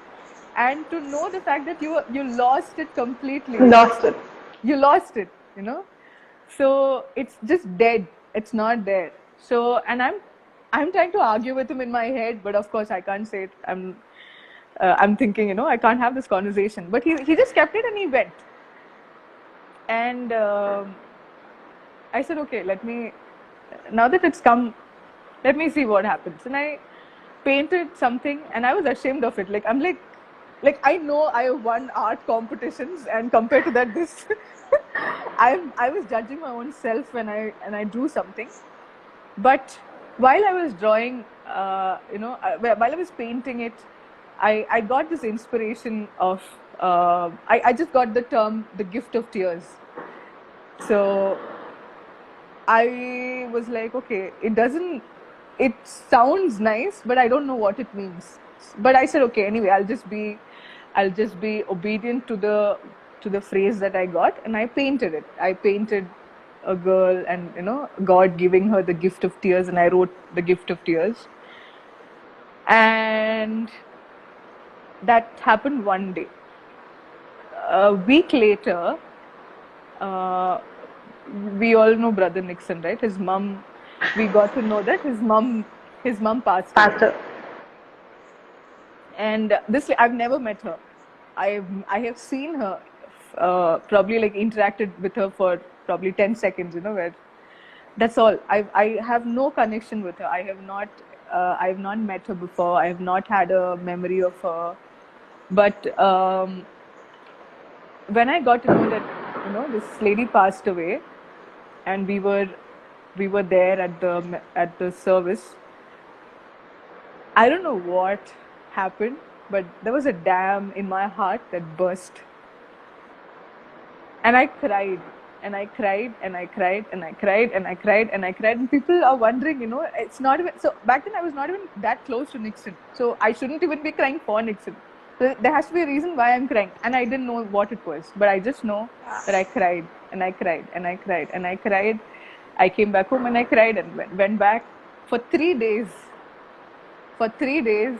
And to know the fact that you lost it completely. You lost it, So it's just dead. It's not there. So, and I'm trying to argue with him in my head, but of course I can't say it. I'm thinking, I can't have this conversation. But he just kept it, and he went. And I said, okay, now that it's come, let me see what happens. And I painted something, and I was ashamed of it. I'm like I know I have won art competitions, and compared to that, this I was judging my own self when I drew something. But while I was drawing, while I was painting it, I got this inspiration of I just got the term the gift of tears. So I was like, okay, it sounds nice, but I don't know what it means. But I said, okay, anyway, I'll just be obedient to the phrase that I got, and I painted it. I painted a girl, and God giving her the gift of tears, and I wrote the gift of tears. And that happened one day. A week later, we all know Brother Nixon, right? His mom, we got to know that his mom passed away. And this, I've never met her. I have seen her, probably like interacted with her for probably 10 seconds, where that's all. I have no connection with her. I have not met her before. I have not had a memory of her. But when I got to know that, this lady passed away, and we were there at the service, I don't know what happened, but there was a dam in my heart that burst. And I cried, and I cried, and I cried, and I cried, and I cried, and I cried. And people are wondering, it's not even, so back then I was not even that close to Nixon. So I shouldn't even be crying for Nixon. So there has to be a reason why I'm crying. And I didn't know what it was, but I just know that I cried, and I cried, and I cried, and I cried. I came back home, and I cried, and went back for 3 days. For 3 days,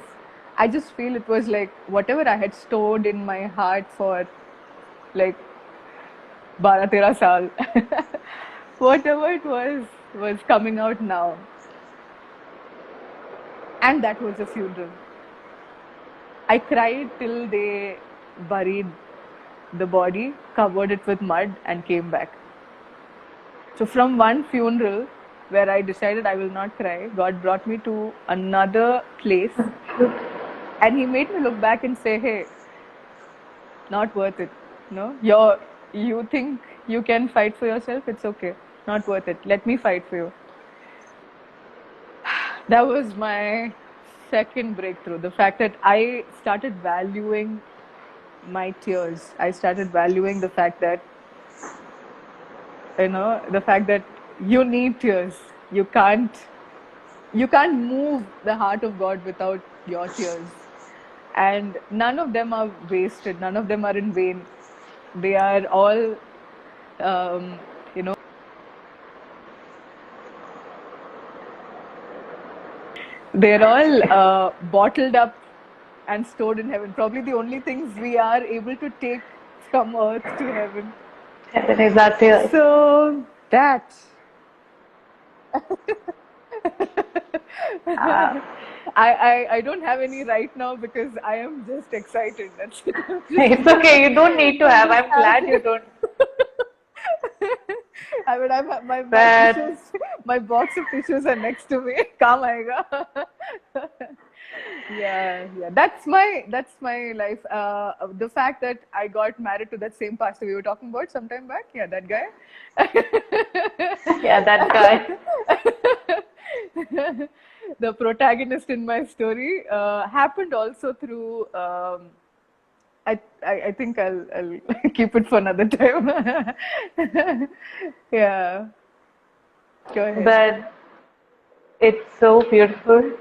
I just feel it was like whatever I had stored in my heart for like 12-13 saal, whatever it was coming out now. And that was a funeral. I cried till they buried the body, covered it with mud, and came back. So from one funeral where I decided I will not cry, God brought me to another place, and He made me look back and say, "Hey, not worth it. No, you think you can fight for yourself? It's okay. Not worth it. Let me fight for you." That was my second breakthrough. The fact that I started valuing my tears. I started valuing the fact that, the fact that you need tears. You can't move the heart of God without your tears. And none of them are wasted. None of them are in vain. They are all, they're all bottled up and stored in heaven. Probably the only things we are able to take from earth to heaven. Heaven is our tears. So that. I don't have any right now because I am just excited. That's it. It's okay. You don't need to have. I'm glad you don't. I mean, my tissues, my box of tissues are next to me. Kaam aayega. Yeah. That's my life. The fact that I got married to that same pastor we were talking about sometime back. Yeah, that guy. Yeah, that guy. The protagonist in my story happened also through. I think I'll keep it for another time. Yeah. Go ahead. But it's so beautiful.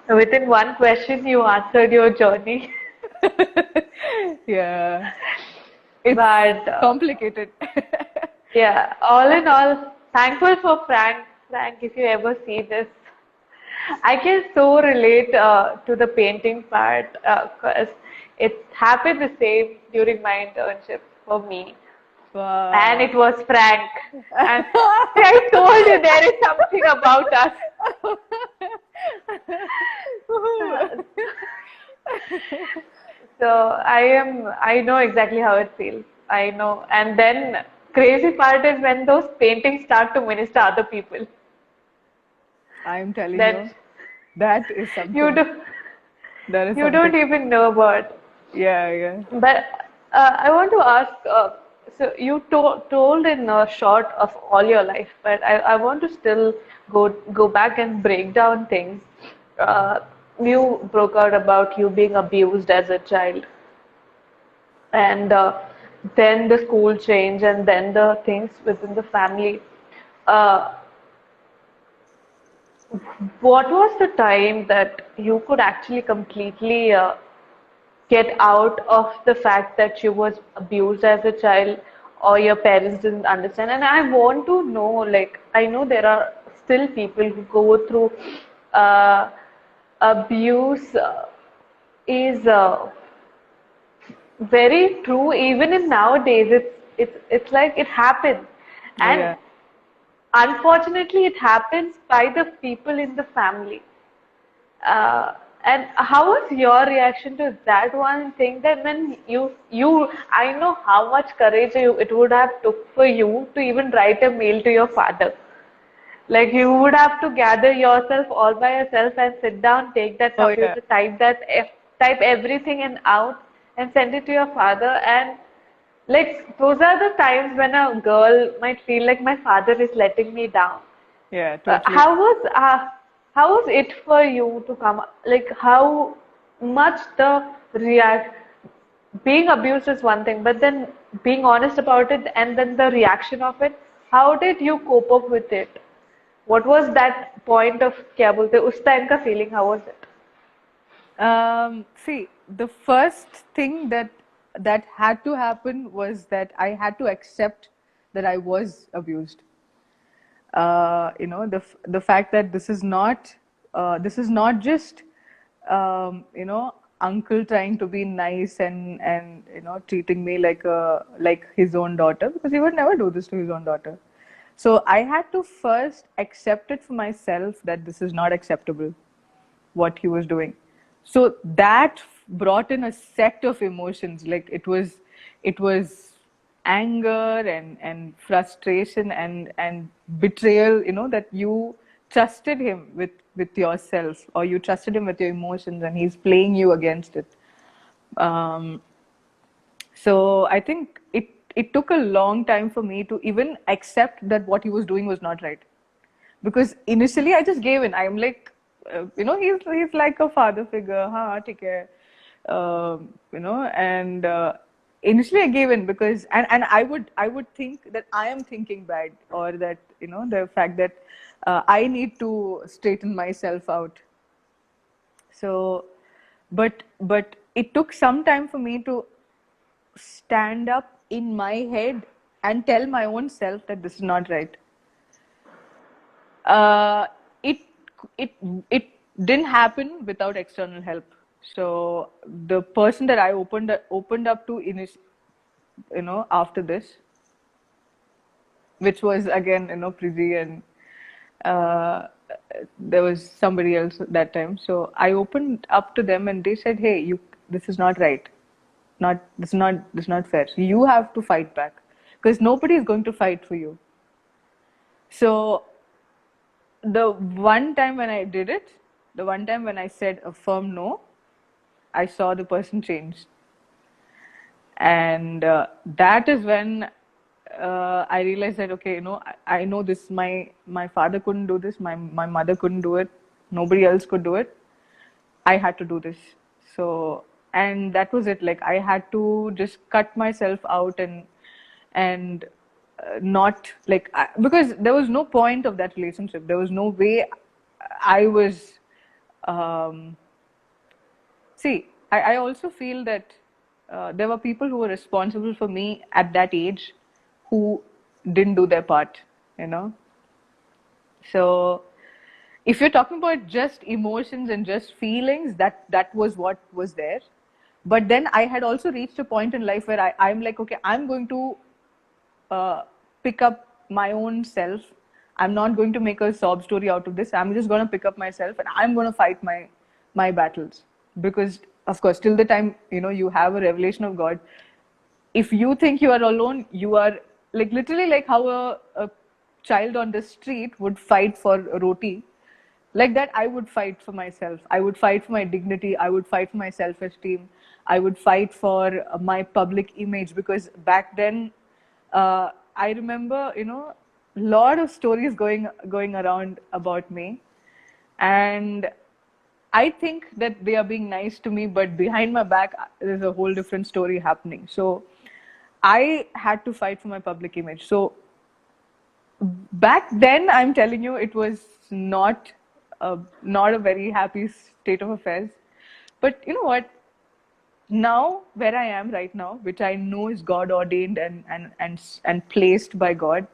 Within one question, you answered your journey. Yeah. It's But complicated. yeah, all in all, thankful for Frank. Frank, if you ever see this, I can so relate to the painting part because it happened the same during my internship for me. Wow. And it was Frank. And I told you there is something about us. So I know exactly how it feels. I know. And then crazy part is when those paintings start to minister other people. I'm telling Then you, that is something. you do, That is you something. don't even know about. Yeah. But I want to ask, so you told in short of all your life, but I want to still go back and break down things. You broke out about you being abused as a child, and then the school change, and then the things within the family. Uh, what was the time that you could actually completely get out of the fact that you was abused as a child or your parents didn't understand? And I want to know, like, I know there are still people who go through abuse is very true. Even in nowadays, it's like it happens, and Yeah. unfortunately it happens by the people in the family. uh, and how was your reaction to that one thing, that when you I know how much courage it would have took for you to even write a mail to your father. Like you would have to gather yourself all by yourself and sit down, take that Oh yeah. computer, type everything and out and send it to your father. And like those are the times when a girl might feel like my father is letting me down. Yeah. Totally. How was it for you to come? Like how much the react being abused is one thing, but then being honest about it and then the reaction of it. How did you cope up with it? What was that point of क्या बोलते उस time का feeling? How was it? See, the first thing that had to happen was that I had to accept that I was abused. The fact that this is not just uncle trying to be nice and treating me like his own daughter, because he would never do this to his own daughter. So I had to first accept it for myself that this is not acceptable, what he was doing. So that brought in a set of emotions. Like it was anger and frustration and betrayal, that you trusted him with yourself, or you trusted him with your emotions, and he's playing you against it. um, so I think it took a long time for me to even accept that what he was doing was not right, because initially I just gave in. I'm like, he's like a father figure, ha, theek hai. And initially I gave in, because and I would think that I am thinking bad, or that the fact that I need to straighten myself out. So, but it took some time for me to stand up in my head and tell my own self that this is not right. uh, it it it didn't happen without external help. So the person that I opened up to after this, which was again Priji, and uh, there was somebody else that time. So I opened up to them, and they said, "Hey, this is not right. This is not fair. So you have to fight back, because nobody is going to fight for you." So the one time when I did it, the one time when I said a firm no, I saw the person change. And that is when I realized that, okay, I know this, my father couldn't do this, my mother couldn't do it, nobody else could do it. I had to do this. So, and that was it. Like, I had to just cut myself out and not like because there was no point of that relationship. There was no way I was. Um, See, I also feel that there were people who were responsible for me at that age who didn't do their part, you know. So, if you're talking about just emotions and just feelings, that was what was there. But then I had also reached a point in life where I'm like, okay, I'm going to uh, pick up my own self. I'm not going to make a sob story out of this. I'm just going to pick up myself, and I'm going to fight my battles. Because of course, till the time you have a revelation of God, if you think you are alone, you are like literally like how a child on the street would fight for a roti. Like that, I would fight for myself. I would fight for my dignity. I would fight for my self-esteem. I would fight for my public image, because back then, I remember, a lot of stories going around about me, and I think that they are being nice to me, but behind my back, there's a whole different story happening. So I had to fight for my public image. So back then, I'm telling you, it was not a very happy state of affairs. But you know what? Now, where I am right now, which I know is God ordained and placed by God,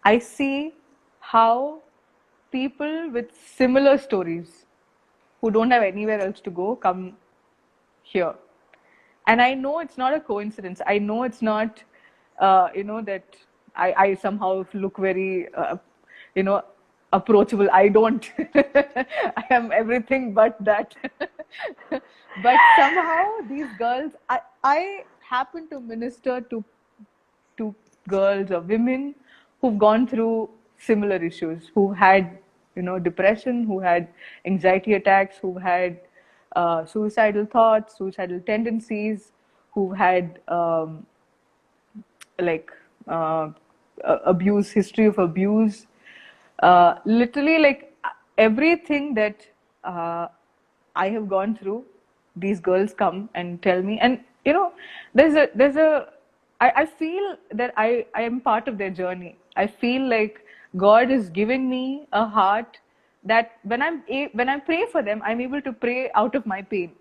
I see how people with similar stories who don't have anywhere else to go come here. And I know it's not a coincidence. I know it's not, that I somehow look very, approachable. I don't. I am everything but that. But somehow these girls, I happen to minister to girls or women who've gone through similar issues, who had depression, who had anxiety attacks, who had suicidal thoughts, suicidal tendencies, who had like abuse, history of abuse, literally like everything that I have gone through. These girls come and tell me, and there's a I feel that I am part of their journey. I feel like God is giving me a heart that when I pray for them, I'm able to pray out of my pain.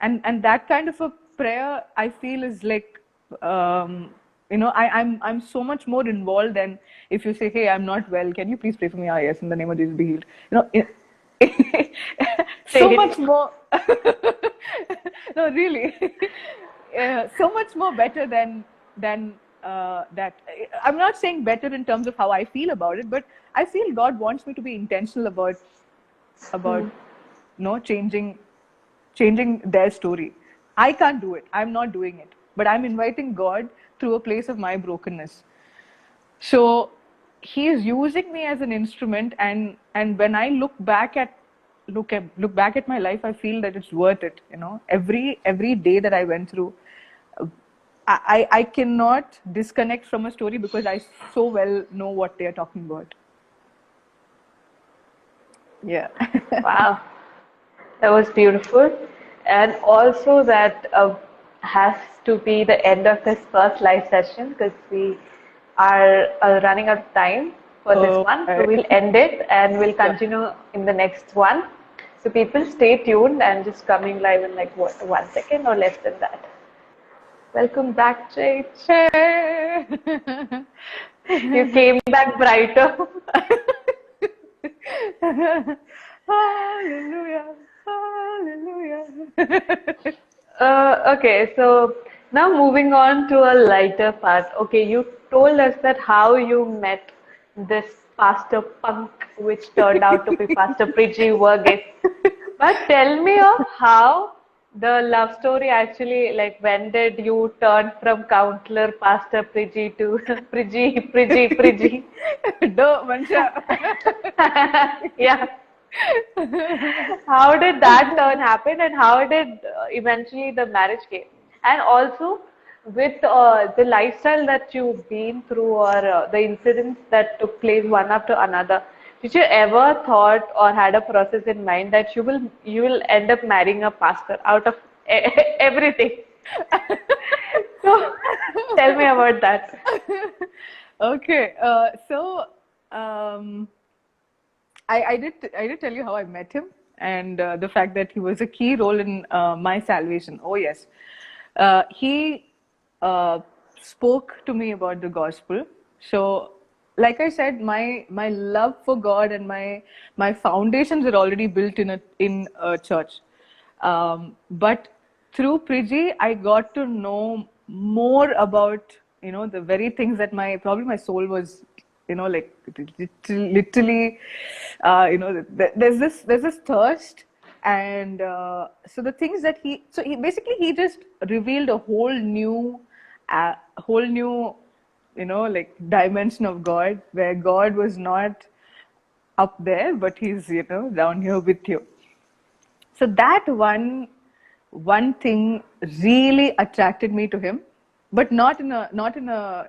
And that kind of a prayer, I feel, is like I'm so much more involved than if you say, hey, I'm not well, can you please pray for me? Ah, yes, in the name of Jesus, be healed. so Say much it. more. No, really, so much more better than that. I'm not saying better in terms of how I feel about it, but I feel God wants me to be intentional about no changing their story. I can't do it. I'm not doing it, but I'm inviting God through a place of my brokenness. So he is using me as an instrument, and when I look back at my life, I feel that it's worth it. Every day that I went through, I cannot disconnect from a story because I so well know what they are talking about. Yeah. Wow, that was beautiful. And also that has to be the end of this first live session because we are running out of time for this Oh, one. So we'll end it and we'll sure. continue in the next one. So people stay tuned and just coming live in like what, 1 second or less than that. Welcome back, Jade. Hey. You came back brighter. Hallelujah. Hallelujah. Okay, so now moving on to a lighter part. Okay, you told us that how you met this Pastor Punk, which turned out to be Pastor Priji Varghese. But tell me of how the love story actually, like when did you turn from counselor Pastor Priji to Priji? Duh, Mansha. Yeah. How did that turn happen and how did eventually the marriage came? And also with the lifestyle that you've been through or the incidents that took place one after another, did you ever thought or had a process in mind that you will end up marrying a pastor out of everything? So tell me about that. Okay, so um, I did tell you how I met him and the fact that he was a key role in my salvation. Oh yes, he spoke to me about the gospel. So, like I said, my love for God and my foundations are already built in a church. But through Priji, I got to know more about the very things that my soul was like literally there's this thirst, and so the things that he basically he just revealed a whole new like dimension of God, where God was not up there but he's down here with you. So that one thing really attracted me to him, but not in a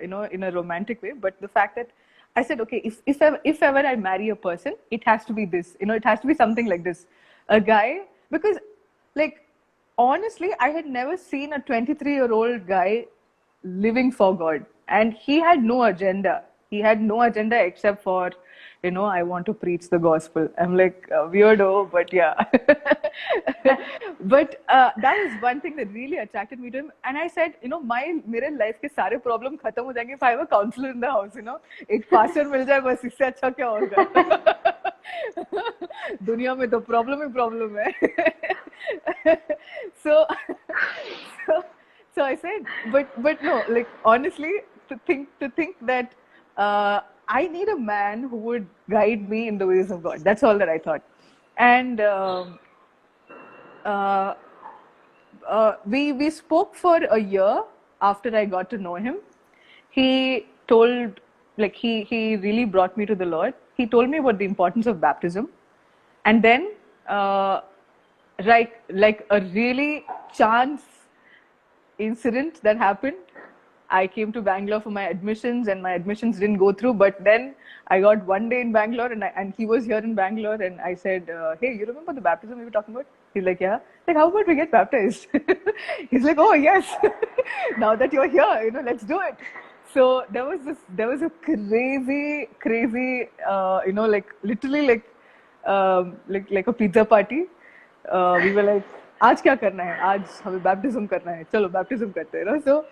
in a romantic way. But the fact that I said, okay, if ever I marry a person, it has to be this. It has to be something like this, a guy, because like honestly, I had never seen a 23-year-old guy living for God, and he had no agenda. He had no agenda except for, I want to preach the gospel. I'm like weirdo, but yeah. But that was one thing that really attracted me to him. And I said, my मेरे life के सारे problem खत्म हो जाएंगे if I have a counselor in the house. एक pastor मिल जाए बस, इससे अच्छा क्या होगा? दुनिया में तो problem ही problem है. So, so, so I said, but no, like honestly, to think that I need a man who would guide me in the ways of God. That's all that I thought. And uh, we spoke for a year after I got to know him. He told, like he really brought me to the Lord. He told me about the importance of baptism, and then like a really chance incident that happened. I came to Bangalore for my admissions, and my admissions didn't go through. But then I got one day in Bangalore, and he was here in Bangalore, and I said, "Hey, you remember the baptism we were talking about?" He's like, "Yeah." Like, how about we get baptized? He's like, "Oh yes, now that you're here, let's do it." So there was a crazy, like literally like a pizza party. We were like, आज क्या करना है? आज हमें baptism करना है. चलो baptism करते हैं. So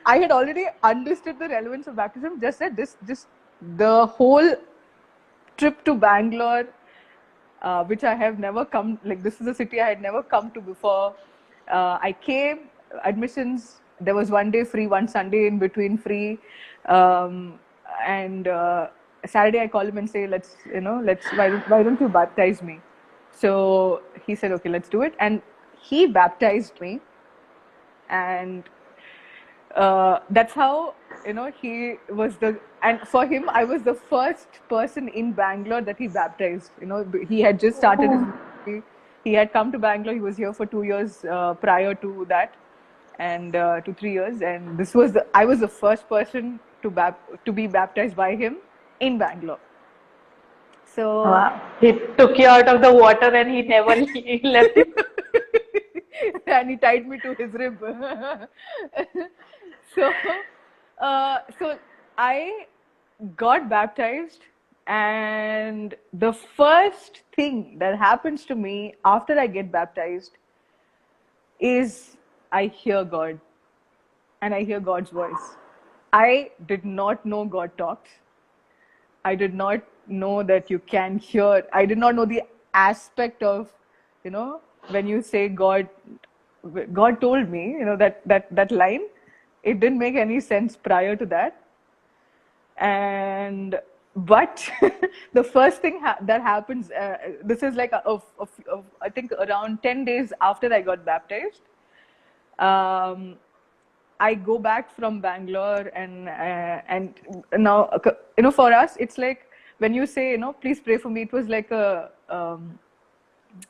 I had already understood the relevance of baptism. Just that the whole trip to Bangalore which I have never come. Like, this is a city I had never come to before. I came, admissions. There was one day free, one Sunday in between free, and Saturday I call him and say, why don't you baptize me? So he said, okay, let's do it, and he baptized me, and that's how, he was and for him, I was the first person in Bangalore that he baptized. He had just started his ministry. He had come to Bangalore. He was here for 2 years prior to that, and 3 years. And I was the first person to be baptized by him in Bangalore. So wow. He took you out of the water and he never left you. And he tied me to his rib. So I got baptized, and the first thing that happens to me after I get baptized is I hear God, and I hear God's voice. I did not know God talks. I did not know that you can hear. I did not know the aspect of, when you say God told me, that line, it didn't make any sense prior to that. But the first thing that happens, this is like I think around 10 days after I got baptized, I go back from Bangalore, and now, for us, it's like when you say, please pray for me, it was like a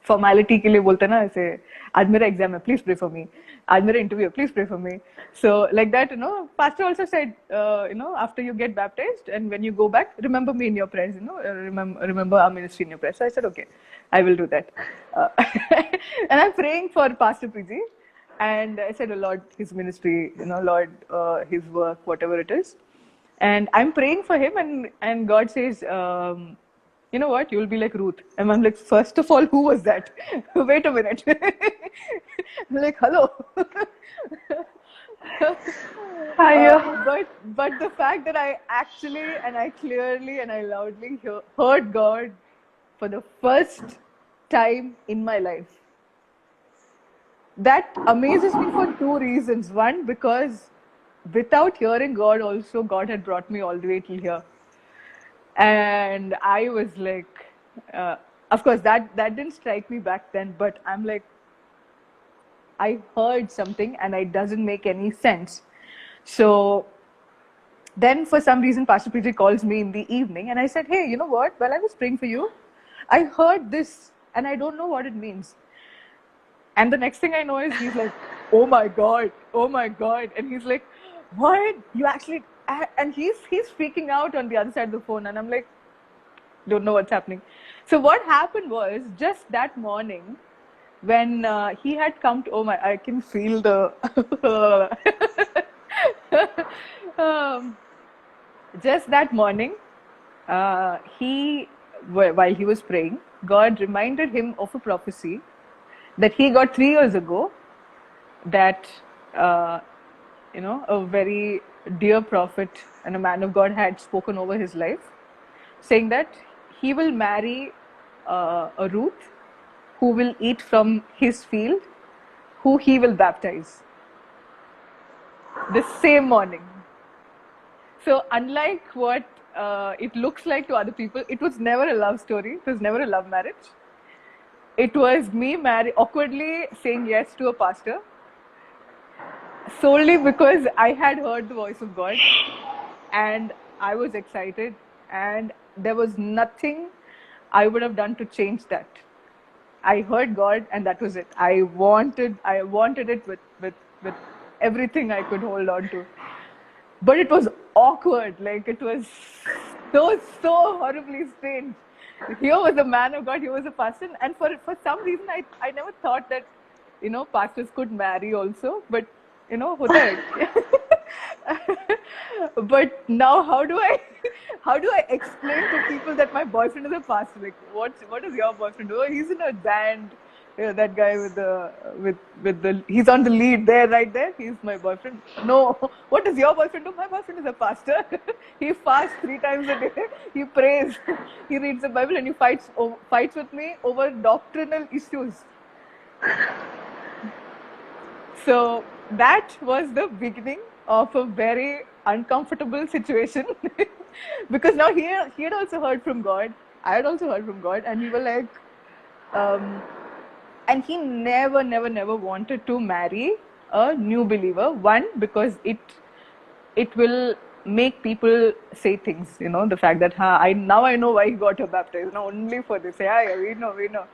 formality के लिए बोलते ना ऐसे आज मेरा exam है, please pray for me, आज मेरा interview है, please pray for me. So like that, pastor also said, after you get baptized and when you go back, remember me in your prayers, remember our ministry in your prayers. So I said, okay, I will do that. And I'm praying for Pastor PG, and I said, oh Lord, his ministry, Lord, his work, whatever it is. And I'm praying for him, and God says, you know what, you'll be like Ruth. And I'm like, first of all, who was that? Wait a minute. I'm like, hello. But the fact that I actually, and I clearly and I loudly heard God for the first time in my life, that amazes me for two reasons. One, because without hearing God also, God had brought me all the way till here. And I was like, of course, that didn't strike me back then, but I'm like, I heard something and it doesn't make any sense. So then for some reason, Pastor PJ calls me in the evening, and I said, hey, you know what? While I was praying for you, I heard this and I don't know what it means. And the next thing I know is he's like, oh my God. And he's like, what? You actually... And he's freaking out on the other side of the phone, and I'm like, don't know what's happening. So what happened was, just that morning, when he had come to, I can feel the just that morning, while he was praying, God reminded him of a prophecy that he got 3 years ago, that a very dear prophet and a man of God had spoken over his life, saying that he will marry a Ruth who will eat from his field, who he will baptize the same morning. So unlike what it looks like to other people, it was never a love story. It was never a love marriage. It was me awkwardly saying yes to a pastor, solely because I had heard the voice of God and I was excited, and there was nothing I would have done to change that. I heard God, and that was it. I wanted it with everything I could hold on to. But it was awkward. Like, it was so horribly strange. Here was a man of God, here was a pastor, and for some reason I never thought that, pastors could marry also, but hota hai. But now how do I explain to people that my boyfriend is a pastor? Like, what does your boyfriend do? Oh, he's in a band, Yeah, that guy with the he's on the lead there, right there. He's my boyfriend. No, what does your boyfriend do? My boyfriend is a pastor. He fasts 3 times a day. He prays. He reads the Bible, and he fights with me over doctrinal issues. So that was the beginning of a very uncomfortable situation because now he had also heard from God. I had also heard from God, and we were like, and he never wanted to marry a new believer. One, because it will make people say things, the fact that I know why he got her baptized, no, only for this. Yeah, we know.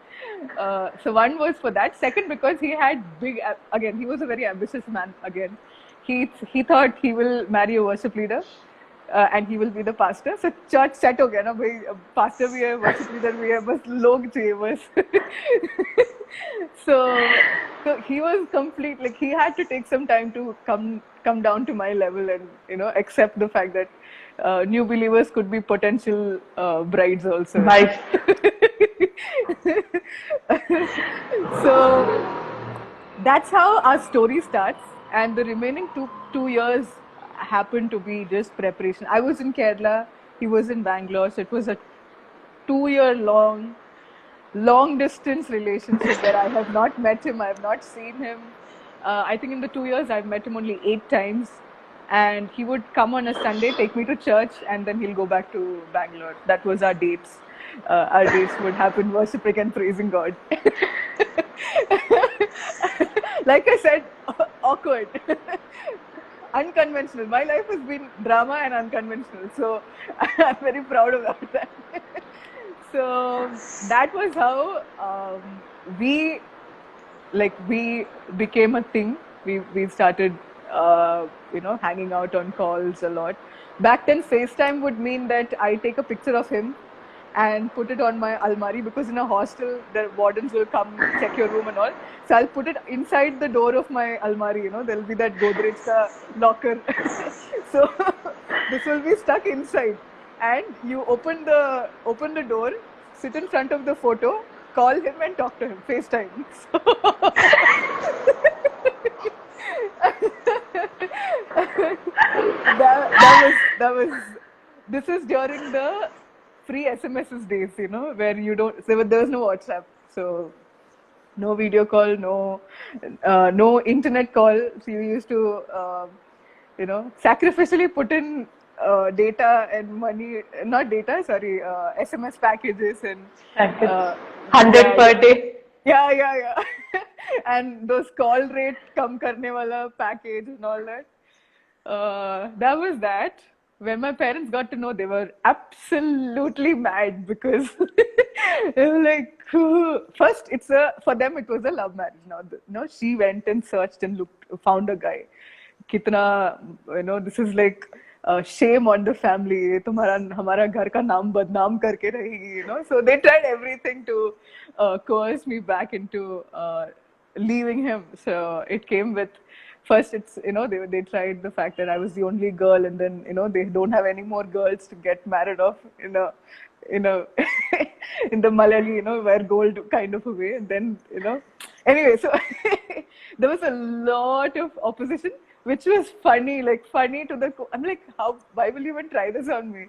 So one was for that. Second, because he had again, he was a very ambitious man. Again, he thought he will marry a worship leader. And he will be the pastor. So church set हो गया ना भाई, pastor भी है, worship leader भी है, बस लोग चाहिए बस. So he was complete, like he had to take some time to come down to my level and accept the fact that new believers could be potential brides also. Brides. So that's how our story starts, and the remaining two years happened to be just preparation. I was in Kerala, he was in Bangalore, so it was a 2-year long distance relationship where I have not met him, I have not seen him. I think in the 2 years I've met him only 8 times, and he would come on a Sunday, take me to church, and then he'll go back to Bangalore. That was our dates. Our dates would happen worshipping and praising God. Like I said, awkward. Unconventional. My life has been drama and unconventional, so I'm very proud of that. So that was how we became a thing. We started hanging out on calls a lot. Back then, FaceTime would mean that I take a picture of him and put it on my almari, because in a hostel the wardens will come check your room and all. So I'll put it inside the door of my almari. There'll be that Godrej locker. So this will be stuck inside, and you open the door, sit in front of the photo, call him and talk to him, FaceTime. So that was this is during the free SMSs days, where there was no WhatsApp, so no video call, no internet call. So you used to sacrificially put in data and money, not data, sorry, SMS packages and 100 per day. Yeah. And those call rate kam karne wala package and all that. That was that. When my parents got to know, they were absolutely mad, because they were like, first for them it was a love marriage. Now, she went and searched and found a guy. Kitna, this is like shame on the family. Tumhara hamara ghar ka naam badnaam karke rahegi, So they tried everything to coerce me back into leaving him. So it came with, first it's, they tried the fact that I was the only girl, and then, they don't have any more girls to get married off in a in the Malayali, wear gold kind of a way. And then, anyway, so there was a lot of opposition, which was funny to the, I'm like, why will you even try this on me?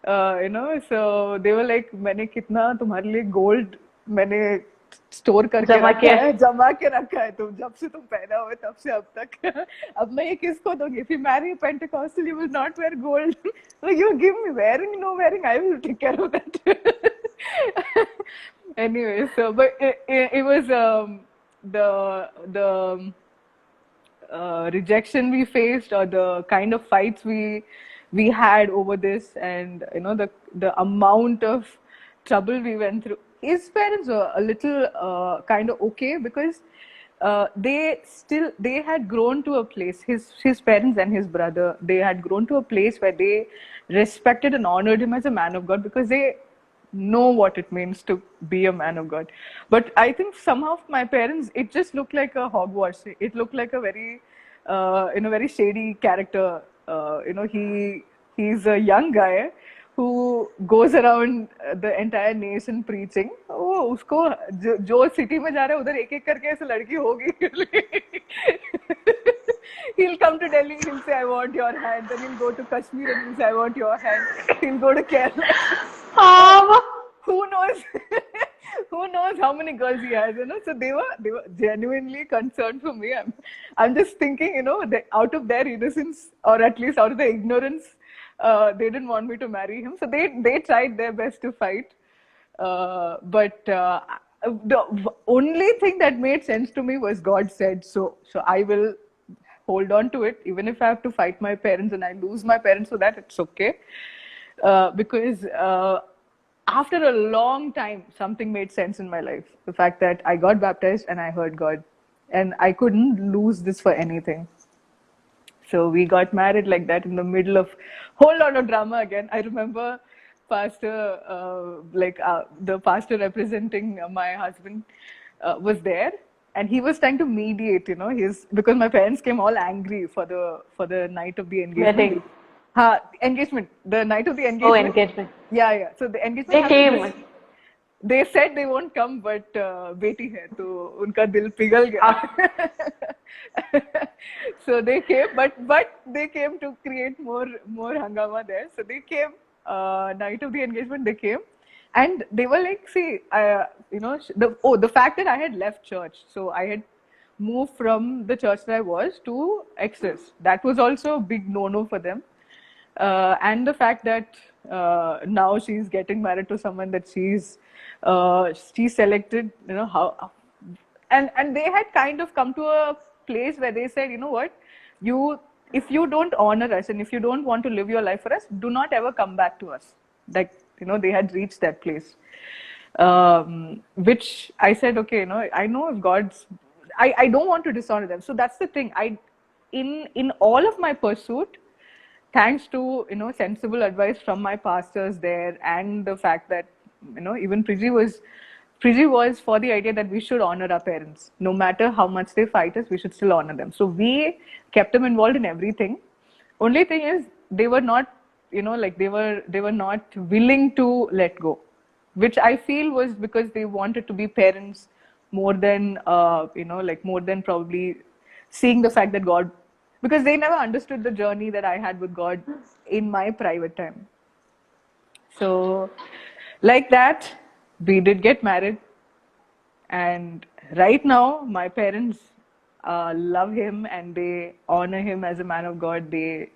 So they were like, मैंने कितना तुम्हारे लिए gold मैंने store करके जमा के रखा है, तुम जब से तुम पैदा हुए तब से अब तक, अब मैं ये किसको दूंगी? If you marry a Pentecostal, you will not wear gold. Like, you give me wearing, no wearing, I will take care of that. Anyway, so but it was the rejection we faced, or the kind of fights we had over this, and the amount of trouble we went through. His parents were a little kind of okay, because they had grown to a place, his parents and his brother, they had grown to a place where they respected and honored him as a man of God, because they know what it means to be a man of God. But I think somehow my parents, it just looked like a hogwash. It looked like a very very shady character. He's a young guy who goes around the entire nation preaching. वो उसको जो city में जा रहा है उधर एक एक करके ऐसे लड़की होगी. He'll come to Delhi, he'll say, I want your hand. Then he'll go to Kashmir and he'll say, I want your hand. He'll go to Kerala. Who knows? Who knows how many girls he has, you know? So they were genuinely concerned for me. I'm just thinking, you know, out of their innocence, or at least out of their ignorance, they didn't want me to marry him. So they tried their best to fight. But the only thing that made sense to me was God said so. So I will hold on to it, even if I have to fight my parents and I lose my parents for that, it's okay. Because after a long time, something made sense in my life. The fact that I got baptized and I heard God. And I couldn't lose this for anything. So we got married like that in the middle of whole lot of drama again. I remember the pastor representing my husband was there. And he was trying to mediate, you know, because my parents came all angry for the night of the engagement. Wedding. Engagement. The night of the engagement. Oh, engagement. Yeah. So the engagement. They came. They said they won't come, but beti hai, to unka dil pighal gaya. So they came, but they came to create more hangama there. So they came night of the engagement. They came. And they were like, see, you know, the fact that I had left church. So I had moved from the church that I was to Exodus. That was also a big no-no for them. And the fact that now she's getting married to someone that she's selected, you know, how. And they had kind of come to a place where they said, you know what, if you don't honor us and if you don't want to live your life for us, do not ever come back to us. Like, you know, they had reached that place, which I said, okay, you know, I know if I don't want to dishonor them. So that's the thing. In all of my pursuit, thanks to, you know, sensible advice from my pastors there, and the fact that, you know, even Priji was for the idea that we should honor our parents. No matter how much they fight us, we should still honor them. So we kept them involved in everything. Only thing is, they were not, you know, like they were not willing to let go, which I feel was because they wanted to be parents more than, you know, like more than probably seeing the fact that God, because they never understood the journey that I had with God in my private time. So like that, we did get married. And right now, my parents love him and they honor him as a man of God. They,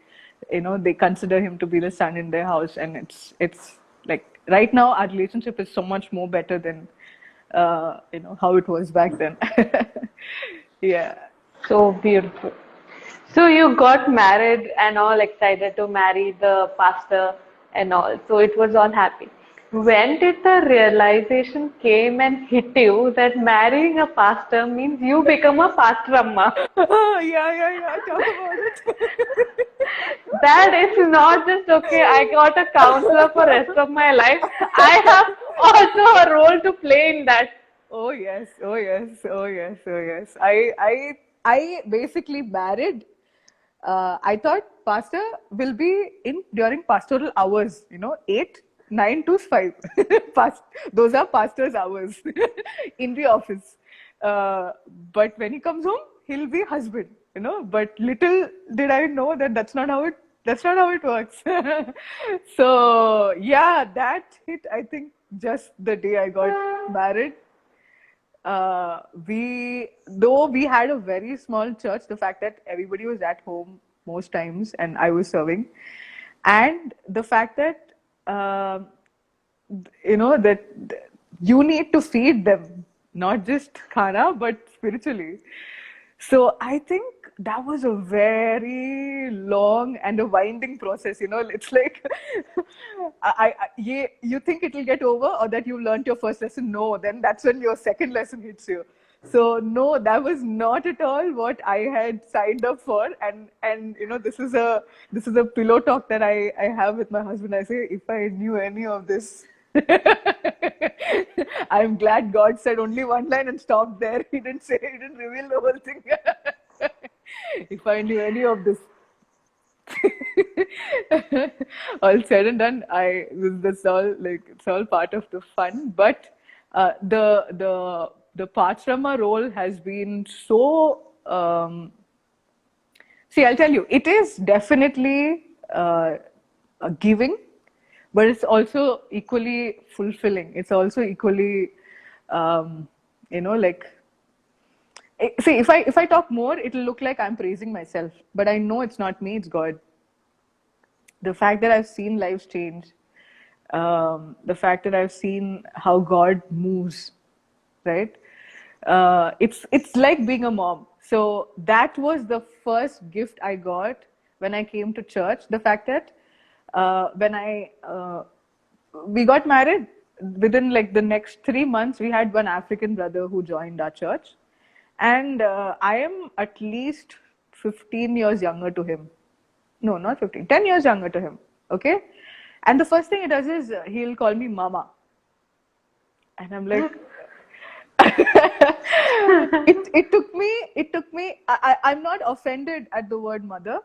you know, they consider him to be the son in their house, and it's like right now our relationship is so much more better than you know, how it was back then. Yeah. So beautiful. So you got married and all excited to marry the pastor and all. So it was all happy. When did the realization came and hit you that marrying a pastor means you become a pastor amma? Yeah. Talk about it. That is not just okay, I got a counselor for rest of my life. I have also a role to play in that. Oh yes. I basically married. I thought pastor will be in during pastoral hours, you know, 8, 9 to 5. Those are pastor's hours in the office. But when he comes home, he'll be husband, you know. But little did I know that that's not how it works. So yeah, that hit, I think, just the day I got married. We had a very small church, the fact that everybody was at home most times and I was serving, and the fact that you know, that you need to feed them, not just khana but spiritually. So I think that was a very long and a winding process, you know. It's like you think it will get over, or that you learned your first lesson. No, then that's when your second lesson hits you. So no, that was not at all what I had signed up for. And you know, this is a pillow talk that I have with my husband. I say, if I knew any of this, I'm glad God said only one line and stopped there. He didn't reveal the whole thing. If I knew any of this. all said and done, this all like it's all part of the fun. But the Pachrama role has been so. See, I'll tell you, it is definitely giving, but it's also equally fulfilling. It's also equally, like. See, if I talk more, it'll look like I'm praising myself, but I know it's not me; it's God. The fact that I've seen lives change, the fact that I've seen how God moves, right? It's like being a mom. So that was the first gift I got when I came to church. The fact that when I we got married, within like the next 3 months, we had one African brother who joined our church, and I am at least 15 years younger to him. No, not 15, 10 years younger to him. Okay. And the first thing he does is he'll call me Mama. And I'm like, it took me, I'm not offended at the word mother,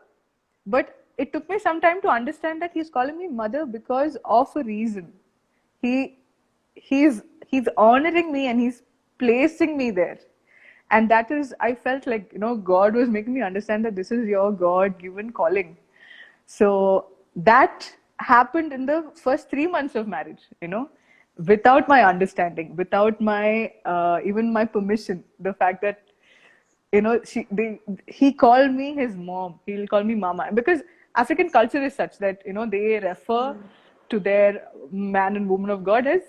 but it took me some time to understand that he's calling me mother because of a reason. He, he's honoring me and he's placing me there. And that is, I felt like, God was making me understand that this is your God given calling. So that happened in the first 3 months of marriage, without my understanding, without my even my permission. The fact that he called me his mom. He'll call me mama because African culture is such that they refer to their man and woman of God as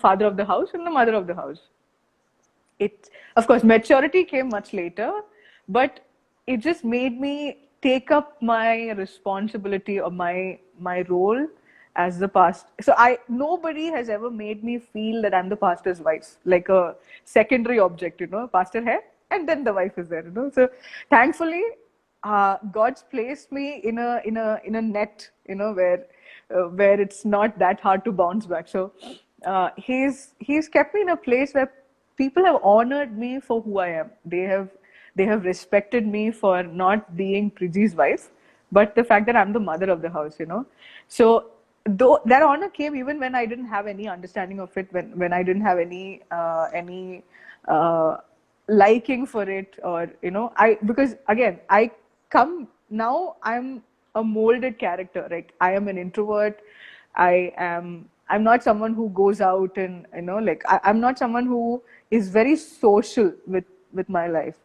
father of the house and the mother of the house. It, of course, maturity came much later, but it just made me take up my responsibility or my role as the pastor. So nobody has ever made me feel that I'm the pastor's wife, like a secondary object, pastor hai, and then the wife is there, So thankfully, God's placed me in a net, where it's not that hard to bounce back. So he's kept me in a place where people have honored me for who I am. They have respected me for not being Priji's wife, but the fact that I'm the mother of the house, So though that honor came even when I didn't have any understanding of it, when I didn't have any liking for it, or because again I come now, I'm a molded character. Like I am an introvert. I'm not someone who goes out and I'm not someone who is very social with my life.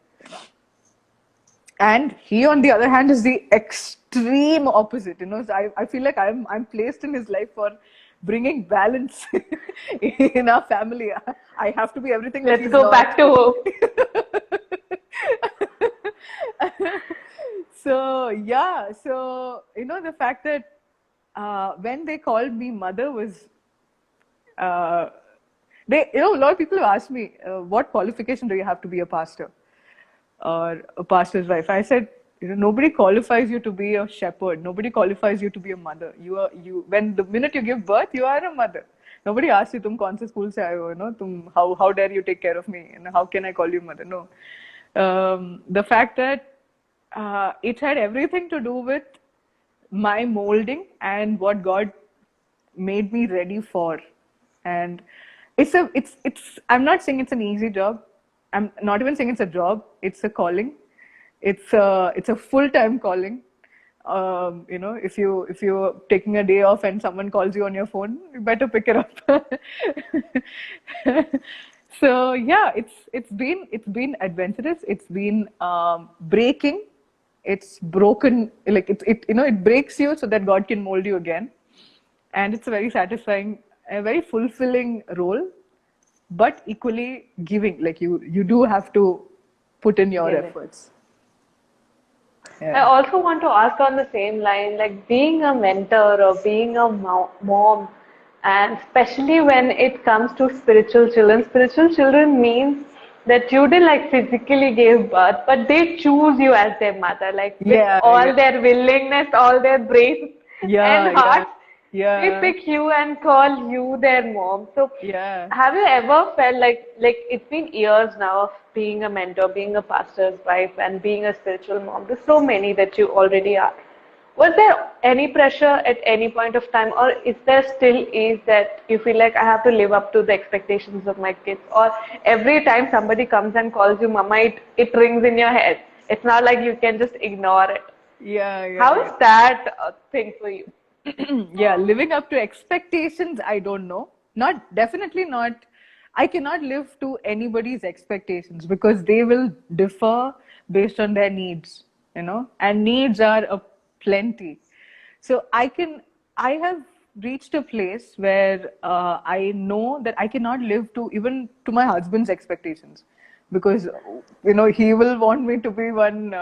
And he, on the other hand, is the extreme opposite. So I feel like I'm placed in his life for bringing balance in our family. I have to be everything. Let's go back to So yeah, so the fact that when they called me mother was they a lot of people have asked me what qualification do you have to be a pastor or a pastor's wife. I said, nobody qualifies you to be a shepherd. Nobody qualifies you to be a mother. When the minute you give birth, you are a mother. Nobody asks you, "Tum kaun se school se aaye ho? How dare you take care of me? And how can I call you mother?" No. The fact that it had everything to do with my molding and what God made me ready for. And I'm not saying it's an easy job. I'm not even saying it's a job. It's a calling. It's a full-time calling. If you're taking a day off and someone calls you on your phone, you better pick it up. So yeah, it's been adventurous. It's been breaking. It's broken. Like it breaks you so that God can mold you again. And it's a very satisfying, a very fulfilling role, but equally giving. Like you do have to put in your efforts. I also want to ask on the same line, like being a mentor or being a mom, and especially when it comes to spiritual children. Spiritual children means that you didn't like physically give birth, but they choose you as their mother, like with all their willingness, all their brains and hearts. They pick you and call you their mom. So have you ever felt like it's been years now of being a mentor, being a pastor's wife, and being a spiritual mom? There's so many that you already are. Was there any pressure at any point of time, or is there still is that you feel like I have to live up to the expectations of my kids, or every time somebody comes and calls you mama, it rings in your head? It's not like you can just ignore it. How is that thing for you? Yeah, living up to expectations, I don't know. Definitely not. I cannot live to anybody's expectations because they will differ based on their needs, and needs are a plenty. So I have reached a place where I know that I cannot live to even to my husband's expectations, because he will want me to be one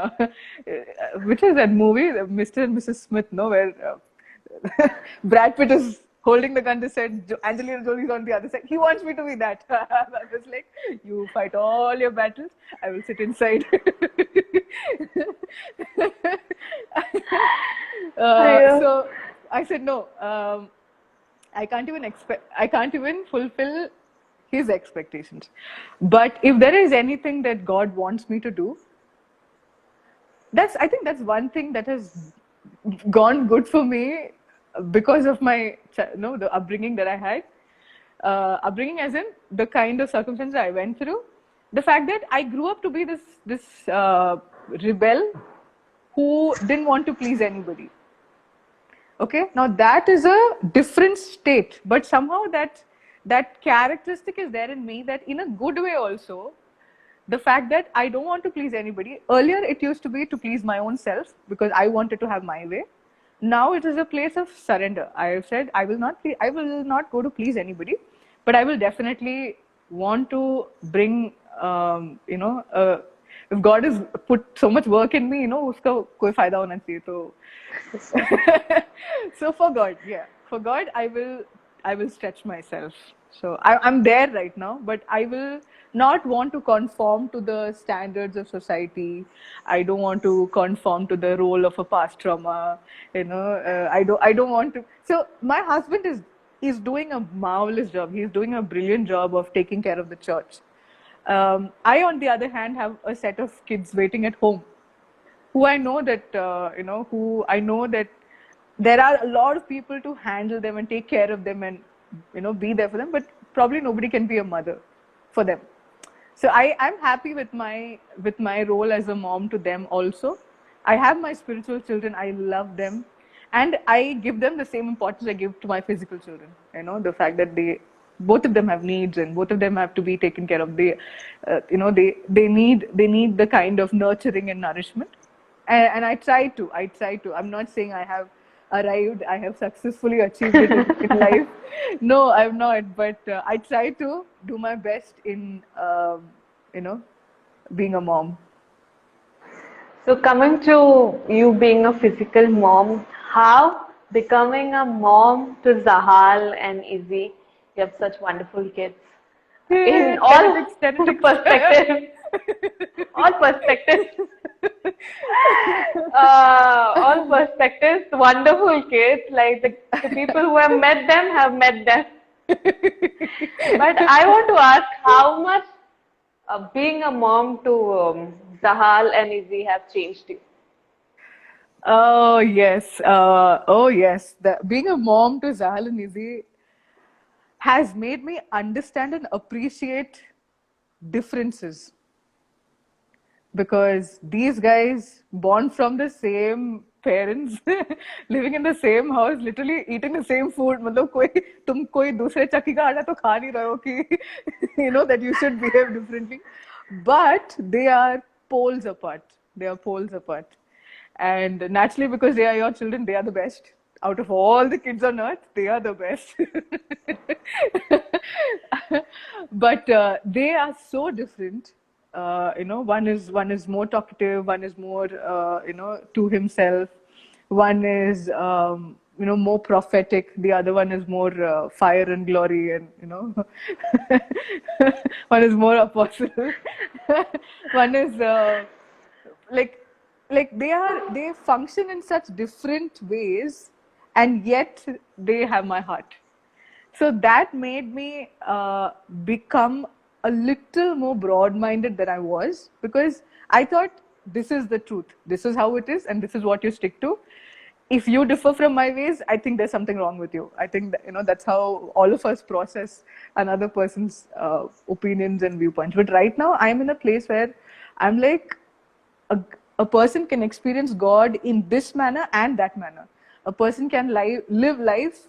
which is that movie, Mr. and Mrs. Smith, no, where Brad Pitt is holding the gun to set, Angelina Jolie's on the other side. He wants me to be that. I was like, you fight all your battles, I will sit inside. So I said no. I can't even fulfill his expectations. But if there is anything that God wants me to do, I think that's one thing that has gone good for me because of my the upbringing that I had. Upbringing as in the kind of circumstances I went through. The fact that I grew up to be this rebel who didn't want to please anybody. Okay, now that is a different state, but somehow that characteristic is there in me, that in a good way also, the fact that I don't want to please anybody. Earlier it used to be to please my own self because I wanted to have my way. Now it is a place of surrender. I have said I will not go to please anybody, but I will definitely want to bring if God has put so much work in me, uska koi fayda hona chahiye to. So for God, I will stretch myself. So I'm there right now, but I will not want to conform to the standards of society. I don't want to conform to the role of a past trauma. I don't want to. So my husband is doing a marvelous job. He's doing a brilliant job of taking care of the church. I, on the other hand, have a set of kids waiting at home, who I know that there are a lot of people to handle them and take care of them and be there for them, but probably nobody can be a mother for them. So I'm happy with my role as a mom to them also. I have my spiritual children. I love them, and I give them the same importance I give to my physical children. The fact that both of them have needs and both of them have to be taken care of. They need the kind of nurturing and nourishment. And I try to. I'm not saying I have arrived, I have successfully achieved it in life. No, I'm not. But I try to do my best in, being a mom. So coming to you being a physical mom, how becoming a mom to Zahal and Izzy, you have such wonderful kids. In all perspectives. All perspectives. All perspectives, wonderful kids. Like the people who have met them. But I want to ask, how much being a mom to Zahal and Izzy have changed you? Oh yes, being a mom to Zahal and Izzy has made me understand and appreciate differences. Because these guys, born from the same parents, living in the same house, literally eating the same food, मतलब तुम कोई दूसरे चक्की का आटा तो खा नहीं रहे हो कि that you should behave differently. But they are poles apart. And naturally, because they are your children, they are the best. Out of all the kids on earth, they are the best. But they are so different. One is more talkative, one is more to himself, one is more prophetic, the other one is more fire and glory, and one is more apostle. One is like they function in such different ways, and yet they have my heart. So that made me become a little more broad-minded than I was, because I thought this is the truth. This is how it is, and this is what you stick to. if you differ from my ways, I think there's something wrong with you. I think that, that's how all of us process another person's opinions and viewpoints. But right now, I'm in a place where I'm like, a, a person can experience God in this manner and that manner. A person can live life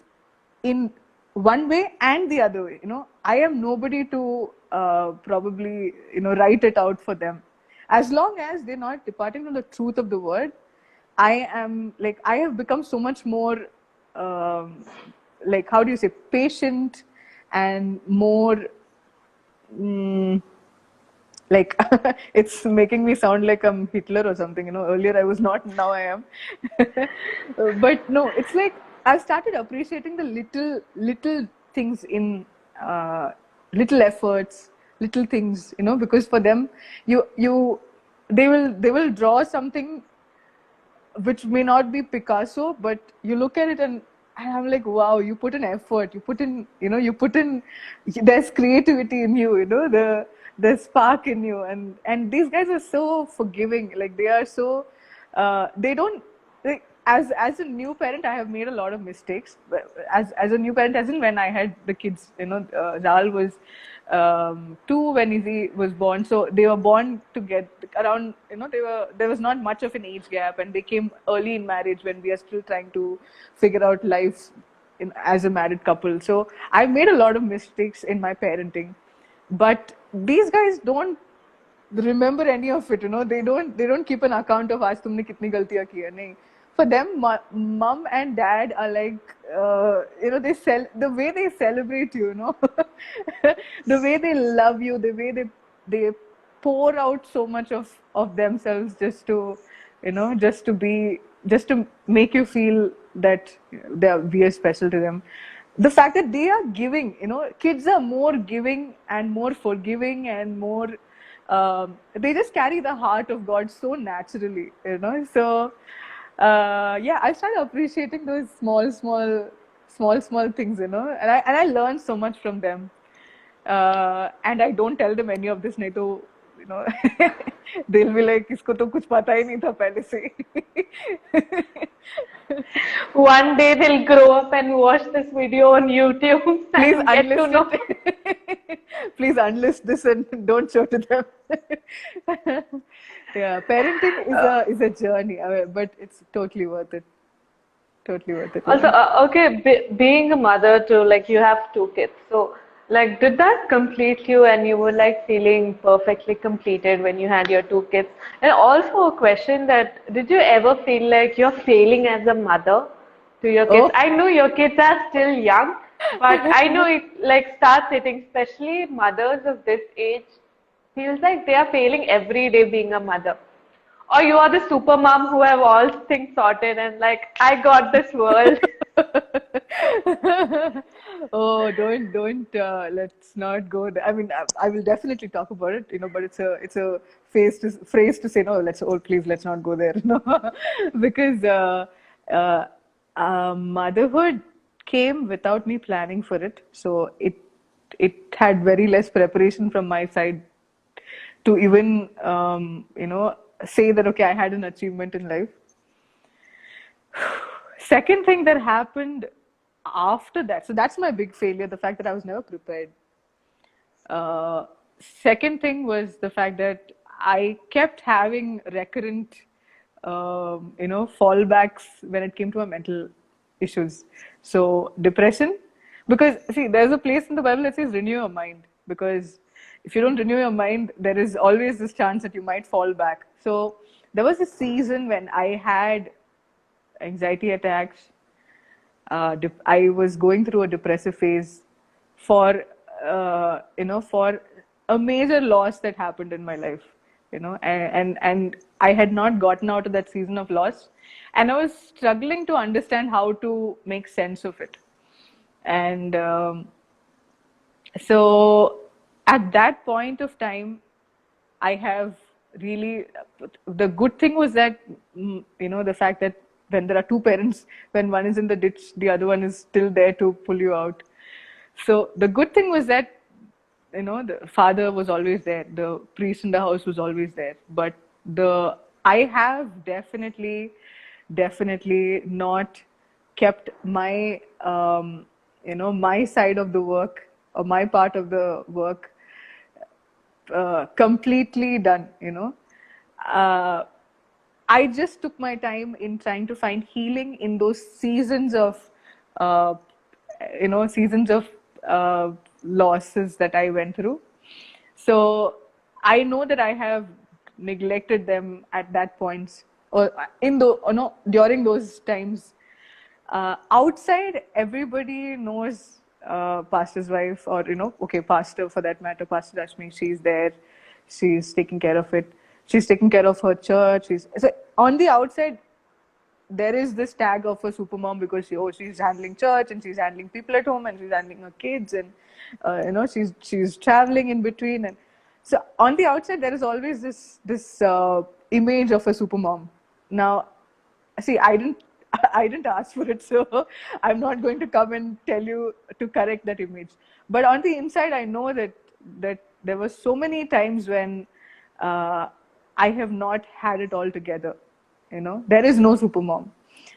in one way and the other way. I am nobody to probably write it out for them. As long as they're not departing from the truth of the word, I have become so much more how do you say, patient and more like it's making me sound like I'm Hitler or something. Earlier I was not, now I am. But no, it's like I've started appreciating the little things in little efforts, little things, because for them, they will draw something which may not be Picasso, but you look at it and I'm like, wow, you put in effort, you put in, there's creativity in you, the spark in you, and these guys are so forgiving. Like they are so, they don't. Like, as a new parent, I have made a lot of mistakes. As a new parent, as in when I had the kids, Zal was 2 when Izzy was born, so they were born together around, there was not much of an age gap, and they came early in marriage when we are still trying to figure out life as a married couple. So I made a lot of mistakes in my parenting, but these guys don't remember any of it. They don't keep an account of aaj tumne kitni galtiyan ki hai. Nahin. For them, mom and dad are like, the way they celebrate you, the way they love you, the way they pour out so much of themselves just to, just to make you feel that we are special to them. The fact that they are giving, kids are more giving and more forgiving and more, they just carry the heart of God so naturally, So, yeah, I started appreciating those small things, and I learned so much from them. And I don't tell them any of this, nahi to, they'll be like, isko to kuch pata hi nahi tha pehle se. One day they'll grow up and watch this video on YouTube Please and get to know. Please unlist this and don't show to them. Yeah, parenting is a journey, but it's totally worth it. Totally worth it. Also, okay, being a mother too, like you have 2 kids. So, like, did that complete you and you were like feeling perfectly completed when you had your 2 kids? And also a question that, did you ever feel like you're failing as a mother to your kids? Oh. I know your kids are still young, but I know it like starts hitting, especially mothers of this age, feels like they are failing every day being a mother. Or you are the super mom who have all things sorted and like, I got this world. Oh, don't. Let's not go there. I mean, I will definitely talk about it, but it's a phrase to say no. Please, let's not go there. No, because motherhood came without me planning for it. So it had very less preparation from my side to even say that, okay, I had an achievement in life. Second thing that happened after that, so that's my big failure, the fact that I was never prepared. Second thing was the fact that I kept having recurrent fallbacks when it came to my mental issues. So depression, because see, there's a place in the Bible that says renew your mind, because if you don't renew your mind, there is always this chance that you might fall back. So there was a season when I had anxiety attacks. I was going through a depressive phase for for a major loss that happened in my life, and I had not gotten out of that season of loss, and I was struggling to understand how to make sense of it. And so at that point of time, I have really, the good thing was that, the fact that when there are 2 parents, when one is in the ditch, the other one is still there to pull you out. So the good thing was that, the father was always there, the priest in the house was always there. But I have definitely definitely not kept my my side of the work or my part of the work completely done. Uh, I just took my time in trying to find healing in those uh, seasons of uh, losses that I went through. So I know that I have neglected them at that point, or during those times. Outside, everybody knows pastor's wife, or okay, pastor for that matter, Pastor Rashmi. She's there, she's taking care of it. She's taking care of her church. So on the outside, there is this tag of a supermom because she's handling church and she's handling people at home and she's handling her kids and she's traveling in between. And so on the outside there is always this image of a supermom. Now, see, I didn't ask for it, so I'm not going to come and tell you to correct that image. But on the inside, I know that there were so many times when I have not had it all together. There is no supermom.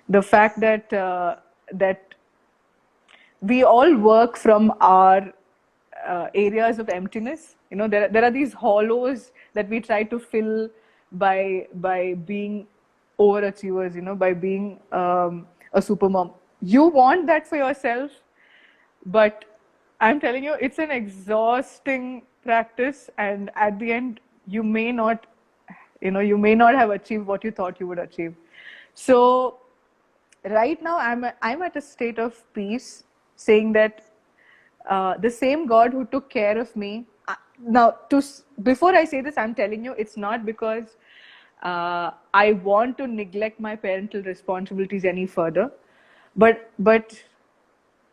The fact that we all work from our areas of emptiness. There are these hollows that we try to fill by being overachievers. By being a supermom. You want that for yourself, but I'm telling you, it's an exhausting practice, and at the end, you may not have achieved what you thought you would achieve. So right now, I'm at a state of peace, saying that the same God who took care of me. Before I say this, I'm telling you, it's not because I want to neglect my parental responsibilities any further, but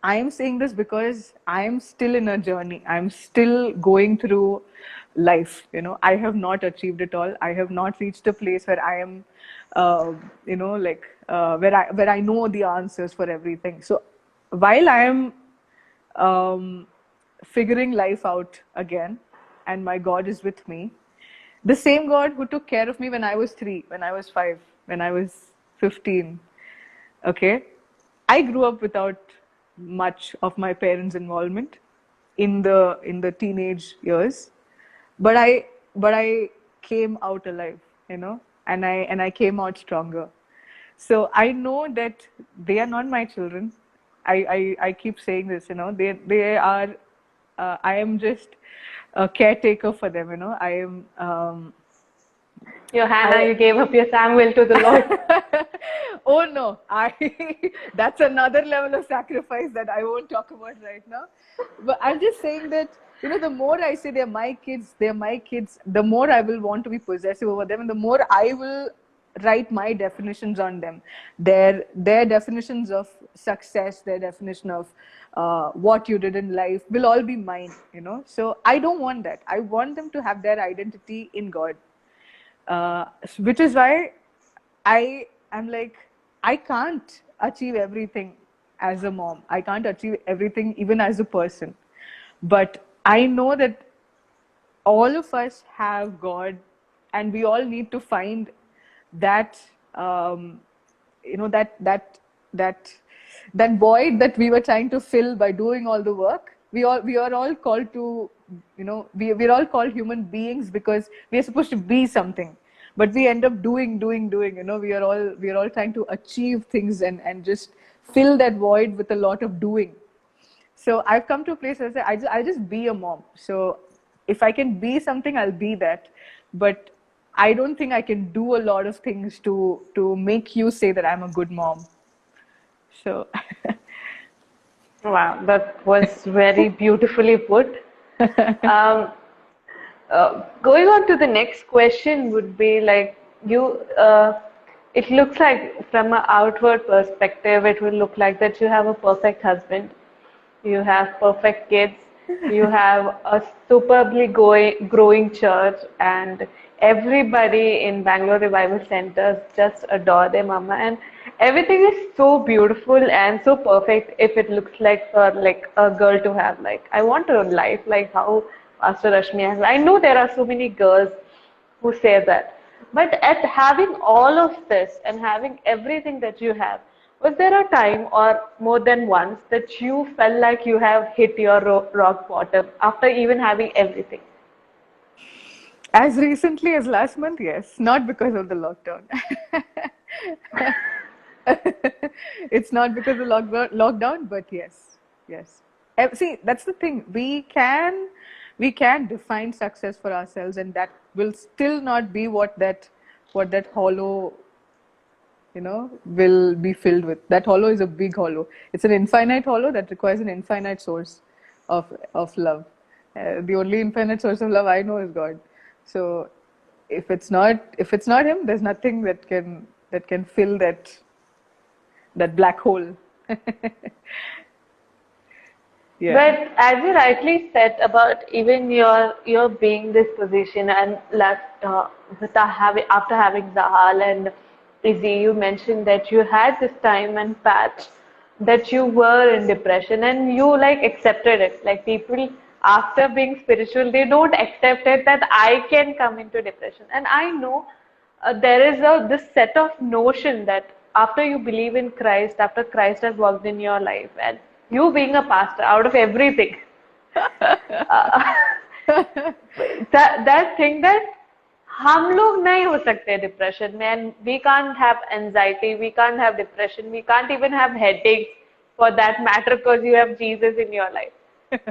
I am saying this because I am still in a journey. I'm still going through life. I have not achieved it all. I have not reached a place where I am, where I know the answers for everything. So while I am figuring life out again, and my God is with me, the same God who took care of me when I was 3, when I was 5, when I was 15. Okay, I grew up without much of my parents' involvement in the teenage years, but I came out alive, and I came out stronger. So I know that they are not my children. I keep saying this, they are. I am just a caretaker for them, I am. Your Hannah, you gave up your Samuel to the Lord. Oh no, that's another level of sacrifice that I won't talk about right now. But I'm just saying that, the more I say they're my kids, the more I will want to be possessive over them, and the more I will write my definitions on them. Their definitions of success, their definition of what you did in life will all be mine, So I don't want that. I want them to have their identity in God. Which is why I am like, I can't achieve everything as a mom. I can't achieve everything even as a person. But I know that all of us have God, and we all need to find that, that that void that we were trying to fill by doing all the work. We are all called to, we're all called human beings because we are supposed to be something, but we end up doing. We are all trying to achieve things and just fill that void with a lot of doing. So I've come to a place where I say, I'll just be a mom. So if I can be something, I'll be that. But I don't think I can do a lot of things to make you say that I'm a good mom. So Wow, that was very beautifully put. Um, Going on to the next question would be like it looks like from an outward perspective, it will look like that you have a perfect husband, you have perfect kids, you have a superbly growing church, and everybody in Bangalore Revival Centers just adore their mama, and everything is so beautiful and so perfect. If it looks like for like a girl to have, like I want a life like how Pastor Rashmi has. I know there are so many girls who say that, But at having all of this and having everything that you have, was there a time or more than once that you felt like you have hit your rock bottom after even having everything? As recently as last month, yes, not because of the lockdown. It's not because of lockdown, but yes, yes. See, that's the thing. We can define success for ourselves, and that will still not be what that hollow, will be filled with. That hollow is a big hollow. It's an infinite hollow that requires an infinite source of love. The only infinite source of love I know is God. So if it's not him, there's nothing that can fill that black hole. Yeah. But as you rightly said about even your being this position and after having Zahal and Izzy, you mentioned that you had this time and patch that you were in depression and you like accepted it. Like people after being spiritual, they don't accept it that I can come into depression. And I know there is this set of notion that after you believe in Christ, after Christ has worked in your life, and you being a pastor, out of everything, uh, that thing that हम लोग नहीं हो सकते depression में, and we can't have anxiety, we can't have depression, we can't even have headaches for that matter because you have Jesus in your life.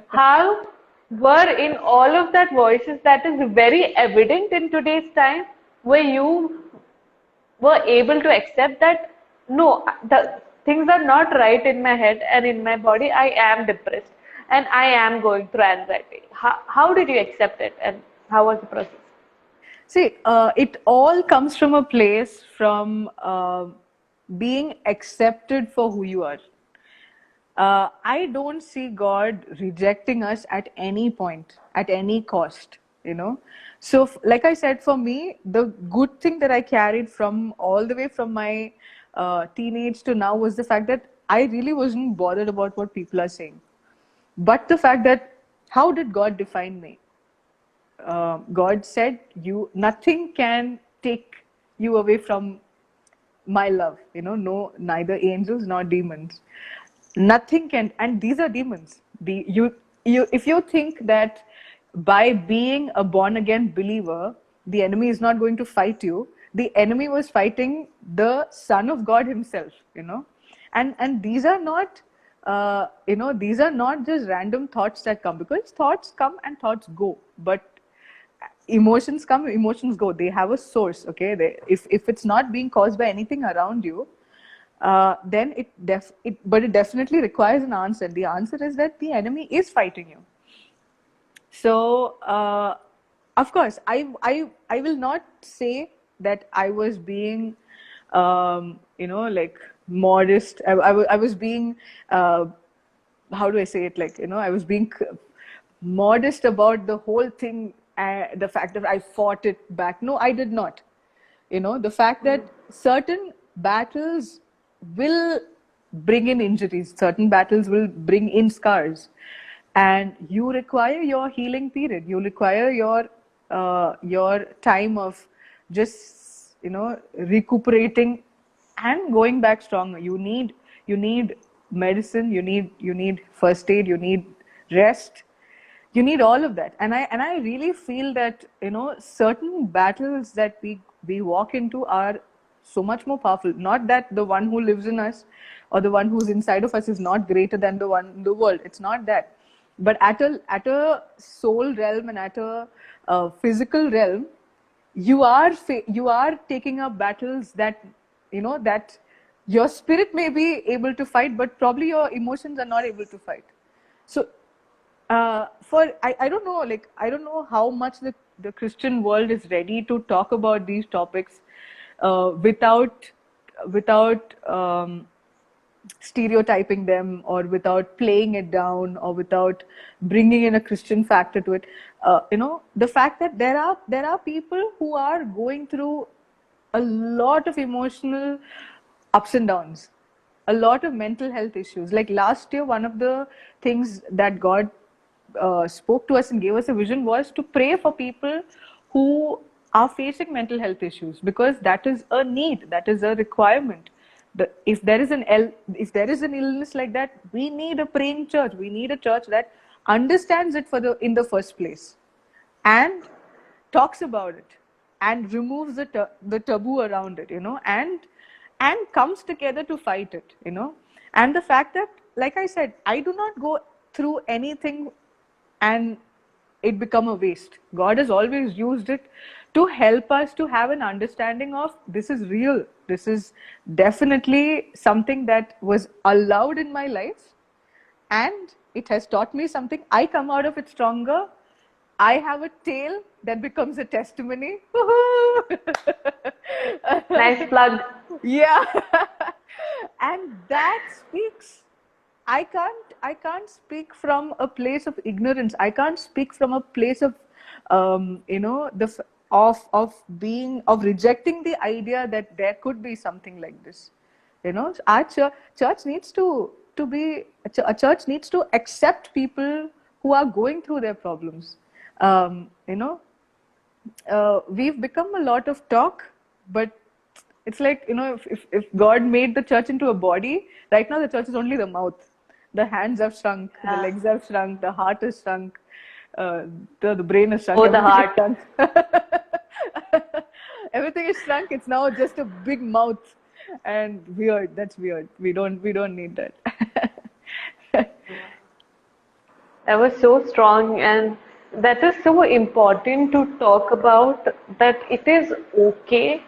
How were in all of that voices that is very evident in today's time, where you were able to accept that no, the things are not right in my head and in my body, I am depressed and I am going through anxiety. How did you accept it and how was the process? See, it all comes from a place from being accepted for who you are. I don't see God rejecting us at any point, at any cost. So, like I said, for me, the good thing that I carried from all the way from my teenage to now was the fact that I really wasn't bothered about what people are saying. But the fact that, how did God define me? God said, nothing can take you away from my love. No, neither angels nor demons. Nothing can, and these are demons. If you think that by being a born again believer, the enemy is not going to fight you, the enemy was fighting the Son of God himself. And these are not just random thoughts that come, because thoughts come and thoughts go, but emotions come, emotions go. They have a source. Okay, if it's not being caused by anything around you, then but it definitely requires an answer. The answer is that the enemy is fighting you. So of course, I will not say that I was being like modest. I was being how do I say it, like, I was being modest about the whole thing, the fact that I fought it back. No, I did not. The fact that certain battles will bring in injuries, certain battles will bring in scars, and you require your healing period. You require your time of just recuperating and going back stronger. You need medicine, you need first aid, you need rest, you need all of that. And I really feel that certain battles that we walk into are so much more powerful. Not that the one who lives in us or the one who's inside of us is not greater than the one in the world. It's not that. But at a soul realm and at a physical realm, you are taking up battles that that your spirit may be able to fight, but probably your emotions are not able to fight. So I don't know, like, I don't know how much the Christian world is ready to talk about these topics without stereotyping them, or without playing it down, or without bringing in a Christian factor to it. The fact that there are people who are going through a lot of emotional ups and downs, a lot of mental health issues. Like last year, one of the things that God spoke to us and gave us a vision was to pray for people who are facing mental health issues, because that is a need, that is a requirement. If there is an illness like that, we need a praying church. We need a church that understands it in the first place, and talks about it, and removes the taboo around it, and comes together to fight it, and the fact that, like I said, I do not go through anything and it become a waste. God has always used it to help us to have an understanding of, this is real, this is definitely something that was allowed in my life, and it has taught me something. I come out of it stronger. I have a tale that becomes a testimony. Nice plug. Yeah. And that speaks. I can't speak from a place of ignorance. I can't speak from a place of of rejecting the idea that there could be something like this. Our church needs to be a church needs to accept people who are going through their problems. We've become a lot of talk, but it's like, if God made the church into a body, right now the church is only the mouth. The hands have shrunk, the legs have shrunk, the heart is shrunk, the brain is shrunk. Oh, the heart. Shrunk. Everything is shrunk. It's now just a big mouth, and weird. That's weird. We don't need that. That was so strong, and that is so important to talk about, that it is okay.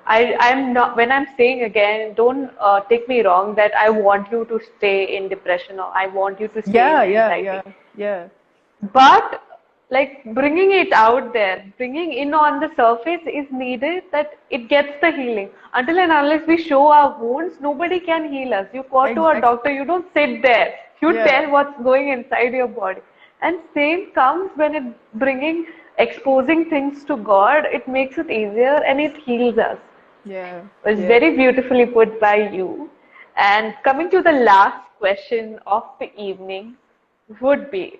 I'm not, when I'm saying again, don't take me wrong, that I want you to stay in depression or I want you to stay in anxiety. Yeah. But like bringing it out there, bringing in on the surface is needed, that it gets the healing. Until and unless we show our wounds, nobody can heal us. You go to a doctor, you don't sit there. You tell what's going inside your body. And same comes when it exposing things to God, it makes it easier and it heals us. Yeah. It's very beautifully put by you. And coming to the last question of the evening would be,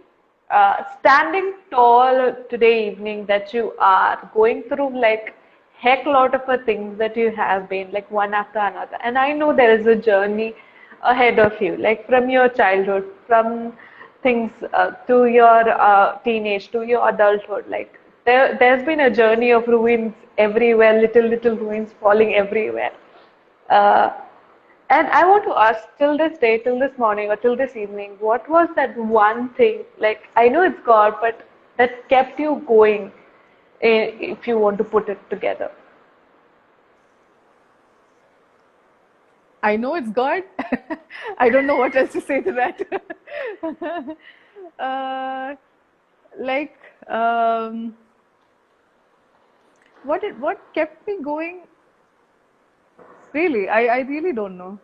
standing tall today evening, that you are going through like heck lot of things that you have been, like one after another. And I know there is a journey ahead of you, like from your childhood, from things to your teenage, to your adulthood. Like there's been a journey of ruins everywhere, little ruins falling everywhere. And I want to ask, till this day, till this morning or till this evening, what was that one thing, like I know it's God, but that kept you going, if you want to put it together? I know it's God. I don't know what else to say to that. What kept me going? Really, I really don't know.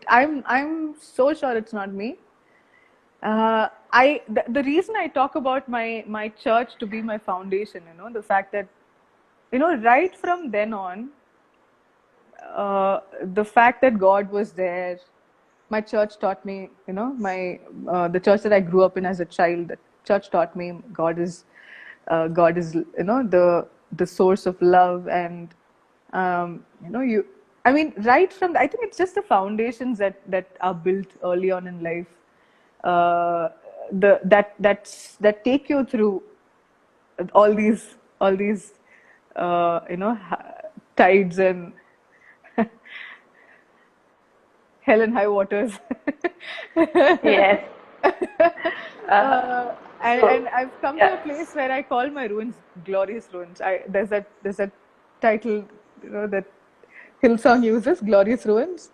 I'm so sure it's not me. The reason I talk about my church to be my foundation, the fact that, right from then on, the fact that God was there, my church taught me, the church that I grew up in as a child, the church taught me God is, the source of love, and right from, I think it's just the foundations that are built early on in life, that take you through all these tides and hell and high waters. Yes. And I've come to a place where I call my ruins glorious ruins. There's that title, that Hillsong uses, glorious ruins.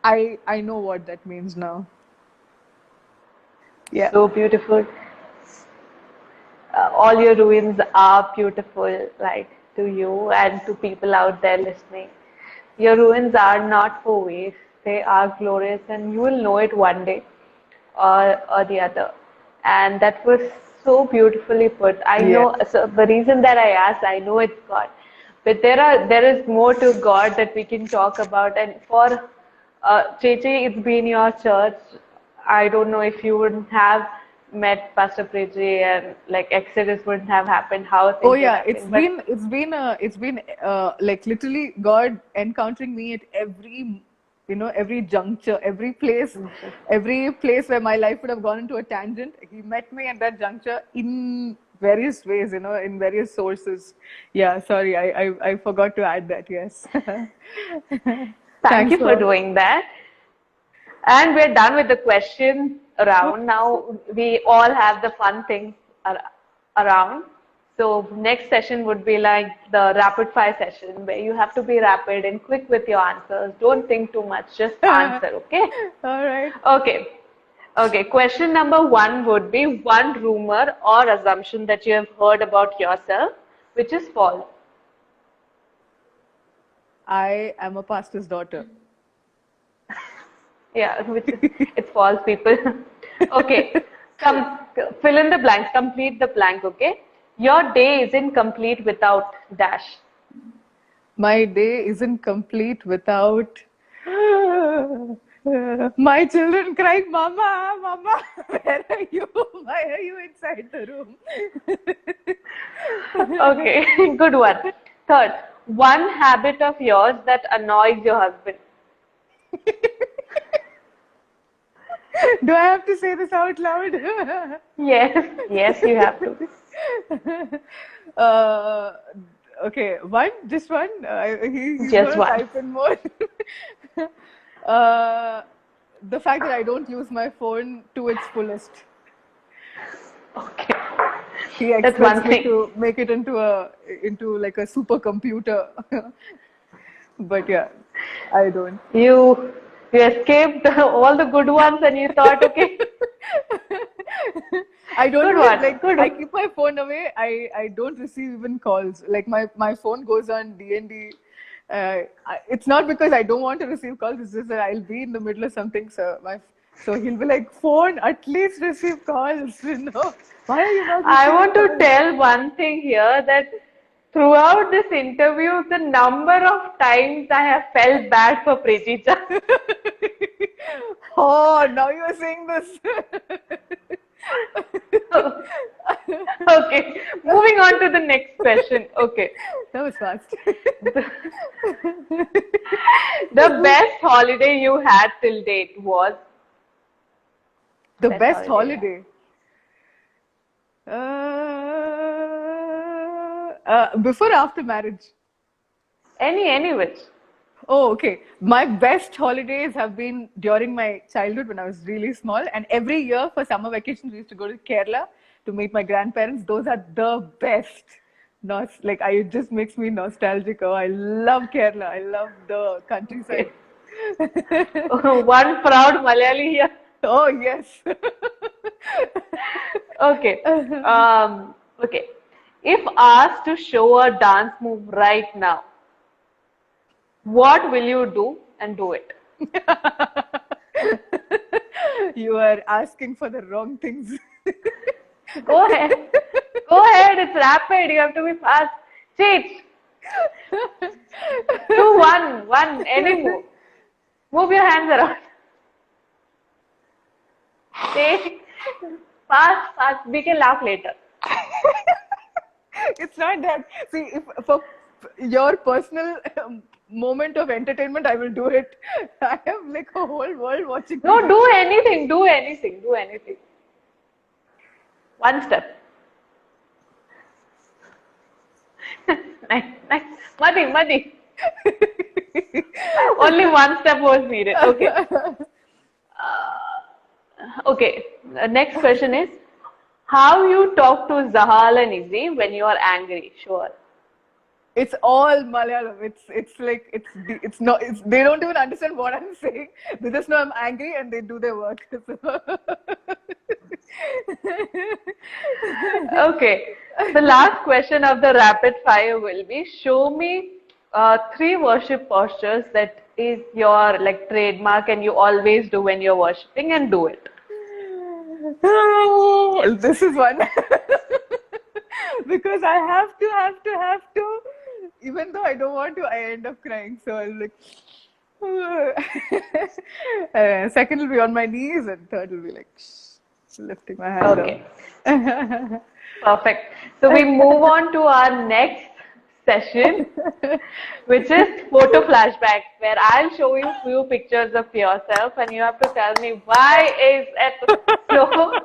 I know what that means now. Yeah. So beautiful. All your ruins are beautiful, like to you and to people out there listening. Your ruins are not for waste. They are glorious, and you will know it one day or the other. And that was so beautifully put. I know, so the reason that I asked, I know it's God. But there is more to God that we can talk about. And for Cheche, it's been your church. I don't know if you would have met Pastor Preji and like Exodus wouldn't have happened, how things Oh would yeah, happen. it's been like literally God encountering me at every, every juncture, every place where my life would have gone into a tangent. He met me at that juncture in various ways, in various sources. Yeah, sorry, I forgot to add that. Yes. Thank Thanks you for for. doing that. And we're done with the question around. Now we all have the fun things around. So next session would be like the rapid fire session where you have to be rapid and quick with your answers. Don't think too much, just answer, okay? All right. Okay. Okay, question number one would be one rumor or assumption that you have heard about yourself, which is false. I am a pastor's daughter. Yeah, which is, it's false, people. Okay, come fill in the blanks, complete the blank, okay? Your day isn't complete without dash. My day isn't complete without my children crying, Mama, Mama, where are you? Why are you inside the room? Okay, good one. Third, one habit of yours that annoys your husband. Do I have to say this out loud? Yes, yes, you have to. uh, okay, just one. He's Just gonna one. type in more. The fact that I don't use my phone to its fullest. Okay, He that's one expects me thing. to make it into like a supercomputer. But yeah, I don't. You escaped all the good ones and you thought, okay, I don't good even one, like good I one. keep my phone away. I don't receive even calls. Like my phone goes on DND. It's not because I don't want to receive calls. It's just that I'll be in the middle of something. So he'll be like, phone, at least receive calls. Why are you not I receiving want to calls? tell one thing here that throughout this interview, the number of times I have felt bad for Prejicha. Oh, now you're saying this. Okay, moving on to the next question. Okay, That was fast. the best holiday you had till date was The best best holiday you had. holiday. Before or after marriage? Any which. Oh, okay. My best holidays have been during my childhood when I was really small. And every year for summer vacations, we used to go to Kerala to meet my grandparents. Those are the best. It just makes me nostalgic. Oh, I love Kerala. I love the countryside. Okay. One proud Malayali here. Oh, yes. Okay. Okay. If asked to show a dance move right now, what will you do and do it? You are asking for the wrong things. Go ahead. Go ahead. It's rapid. You have to be fast. Change. Do one. Any move. Move your hands around. Say fast. We can laugh later. It's not that. See, if for your personal moment of entertainment, I will do it. I have like a whole world watching No, me. do anything. Do anything. Do anything. One step. Nice. Muddy. Only one step was needed. Okay. Okay. The next question is, how you talk to Zahal and Izzy when you are angry? Sure. It's all Malayalam. It's not. They don't even understand what I'm saying. They just know I'm angry and they do their work. Okay. The last question of the rapid fire will be, show me three worship postures that is your like trademark and you always do when you're worshipping, and do it. Oh, this is one. Because I have to. Even though I don't want to, I end up crying. So I'll like. Second will be on my knees, and third will be like. Shh. Lifting my hand Okay. up. Perfect. So we move on to our next session, which is photo flashback, where I'll show you few pictures of yourself and you have to tell me why is it so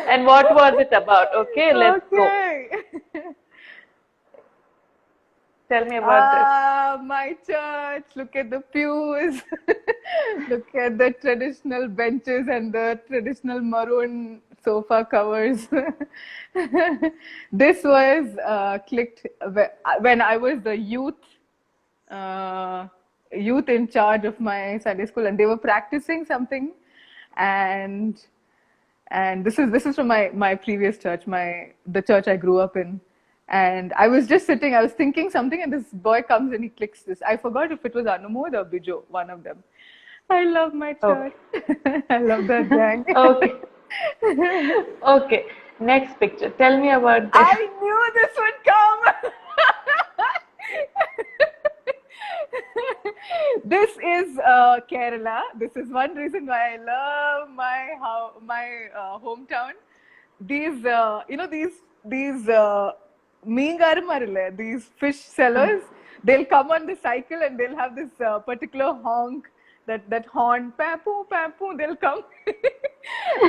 and what was it about. Okay, let's go. Okay. Tell me about this. My church. Look at the pews. Look at the traditional benches and the traditional maroon sofa covers. This was clicked when I was the youth in charge of my Sunday school, and they were practicing something, and this is from my previous church, the church I grew up in. And I was just sitting, I was thinking something, and this boy comes and he clicks this. I forgot if it was Anumod or Bijo, one of them. I love my church. I love that gang. Okay. Okay. Next picture. Tell me about this. I knew this would come. This is Kerala. This is one reason why I love my hometown. These these fish sellers, they'll come on the cycle and they'll have this particular honk, that horn, papu papu, they'll come.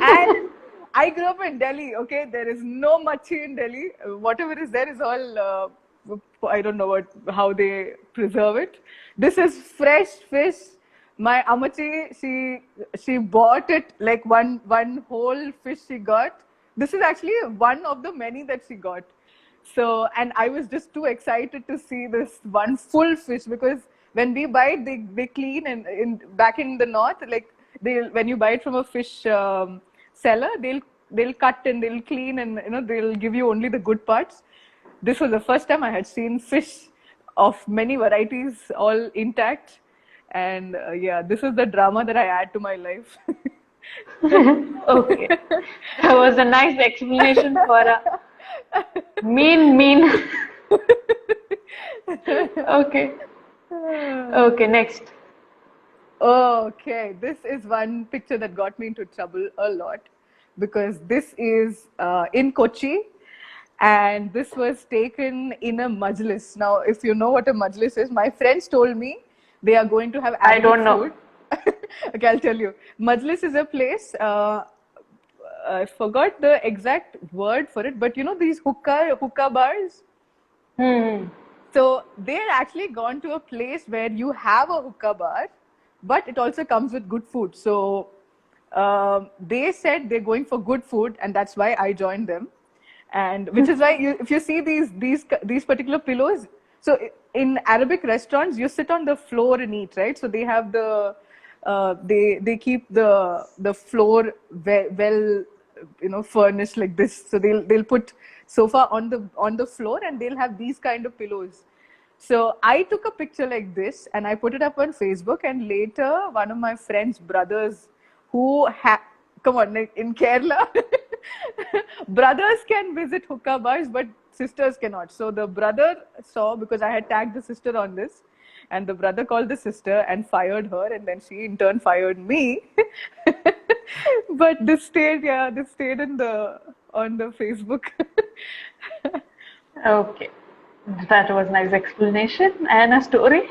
And I grew up in Delhi. Okay, there is no machi in Delhi. Whatever is there is all I don't know how they preserve it. This is fresh fish. My amachi, she bought it like one whole fish she got. This is actually one of the many that she got. So, and I was just too excited to see this one full fish, because when we buy it, they clean, and back in the north, like when you buy it from a fish seller, they'll cut and they'll clean, and they'll give you only the good parts. This was the first time I had seen fish of many varieties, all intact, and yeah, this is the drama that I add to my life. Okay. That was a nice explanation for a mean. Okay. Okay, next. Okay, this is one picture that got me into trouble a lot, because this is in Kochi, and this was taken in a majlis. Now, if you know what a majlis is, my friends told me they are going to have Arabic I don't know. food. Okay, I'll tell you. Majlis is a place, I forgot the exact word for it, but these hookah bars. So they're actually gone to a place where you have a hookah bar, but it also comes with good food. So they said they're going for good food, and that's why I joined them. And which is why if you see these particular pillows, so in Arabic restaurants you sit on the floor and eat, right? So they have they keep the floor well furnished like this. So they'll put sofa on the floor, and they'll have these kind of pillows. So I took a picture like this and I put it up on Facebook, and later one of my friend's brothers who come on, like in Kerala, brothers can visit hookah bars, but sisters cannot. So the brother saw, because I had tagged the sister on this, and the brother called the sister and fired her, and then she in turn fired me. But this stayed on the Facebook. Okay. That was nice explanation and a story.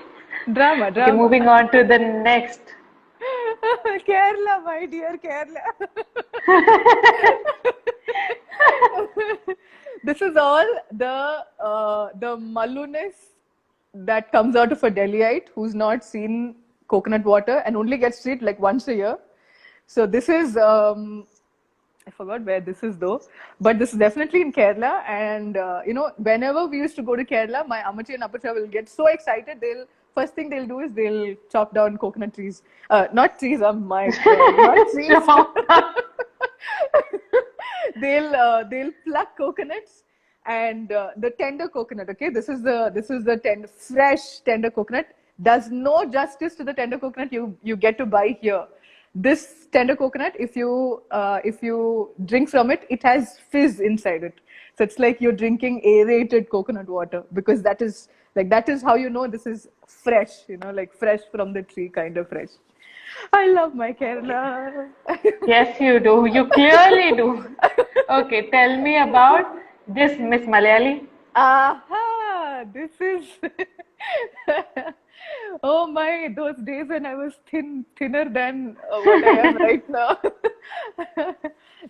Drama. Okay, moving on to the next. Kerala, my dear Kerala. This is all the maluness that comes out of a Delhiite who's not seen coconut water and only gets to it like once a year. So this is I forgot where this is though, but this is definitely in Kerala. And whenever we used to go to Kerala, my Amachi and Apacha will get so excited. First thing they'll do is they'll chop down coconut trees. Not trees, not trees. They'll pluck coconuts, and the tender coconut. Okay, this is the fresh tender coconut. Does no justice to the tender coconut you get to buy here. This tender coconut, if you drink from it, it has fizz inside it. So it's like you're drinking aerated coconut water, because that is how you know this is fresh, like fresh from the tree, kind of fresh. I love my Kerala. Yes, you do. You clearly do. Okay, tell me about this Miss Malayali. Aha! This is. Oh my, those days when I was thinner than what I am right now.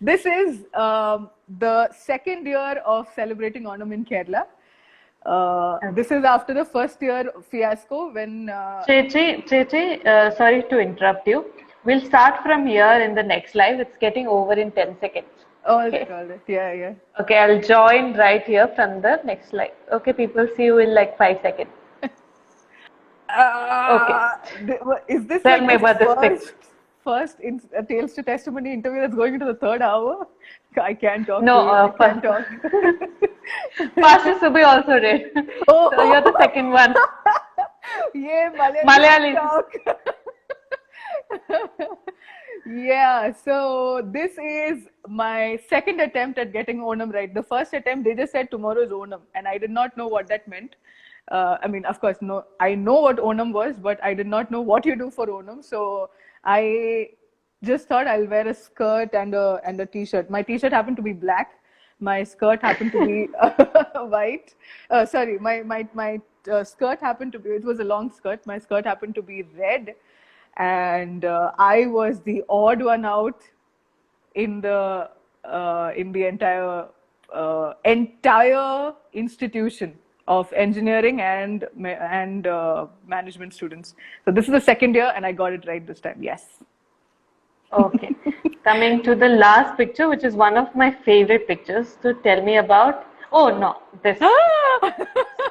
This is the second year of celebrating Onam in Kerala. This is after the first year fiasco when. Cheche, sorry to interrupt you. We'll start from here in the next live. It's getting over in 10 seconds. All Okay. right, yeah, yeah. Okay, I'll join right here from the next live. Okay, people, see you in like 5 seconds. Okay. Is this Tell like me the about this picture. first Tales to Testimony interview that's going into the third hour? I can't talk No, to you. I can't talk. Pastor Subi also did. Oh. So you're the second one. Yeah, Malayali. talk. Yeah, so this is my second attempt at getting Onam right. The first attempt, they just said tomorrow is Onam, and I did not know what that meant. I mean, of course, no, I know what Onam was, but I did not know what you do for Onam. So I just thought I'll wear a skirt and a t-shirt. My t-shirt happened to be black. My skirt happened to be white. Sorry, my skirt happened to be. It was a long skirt. My skirt happened to be red, and I was the odd one out in the entire institution of engineering and management students. So this is the second year, and I got it right this time. Yes. Okay. Coming to the last picture, which is one of my favorite pictures. So tell me about. Oh no, this.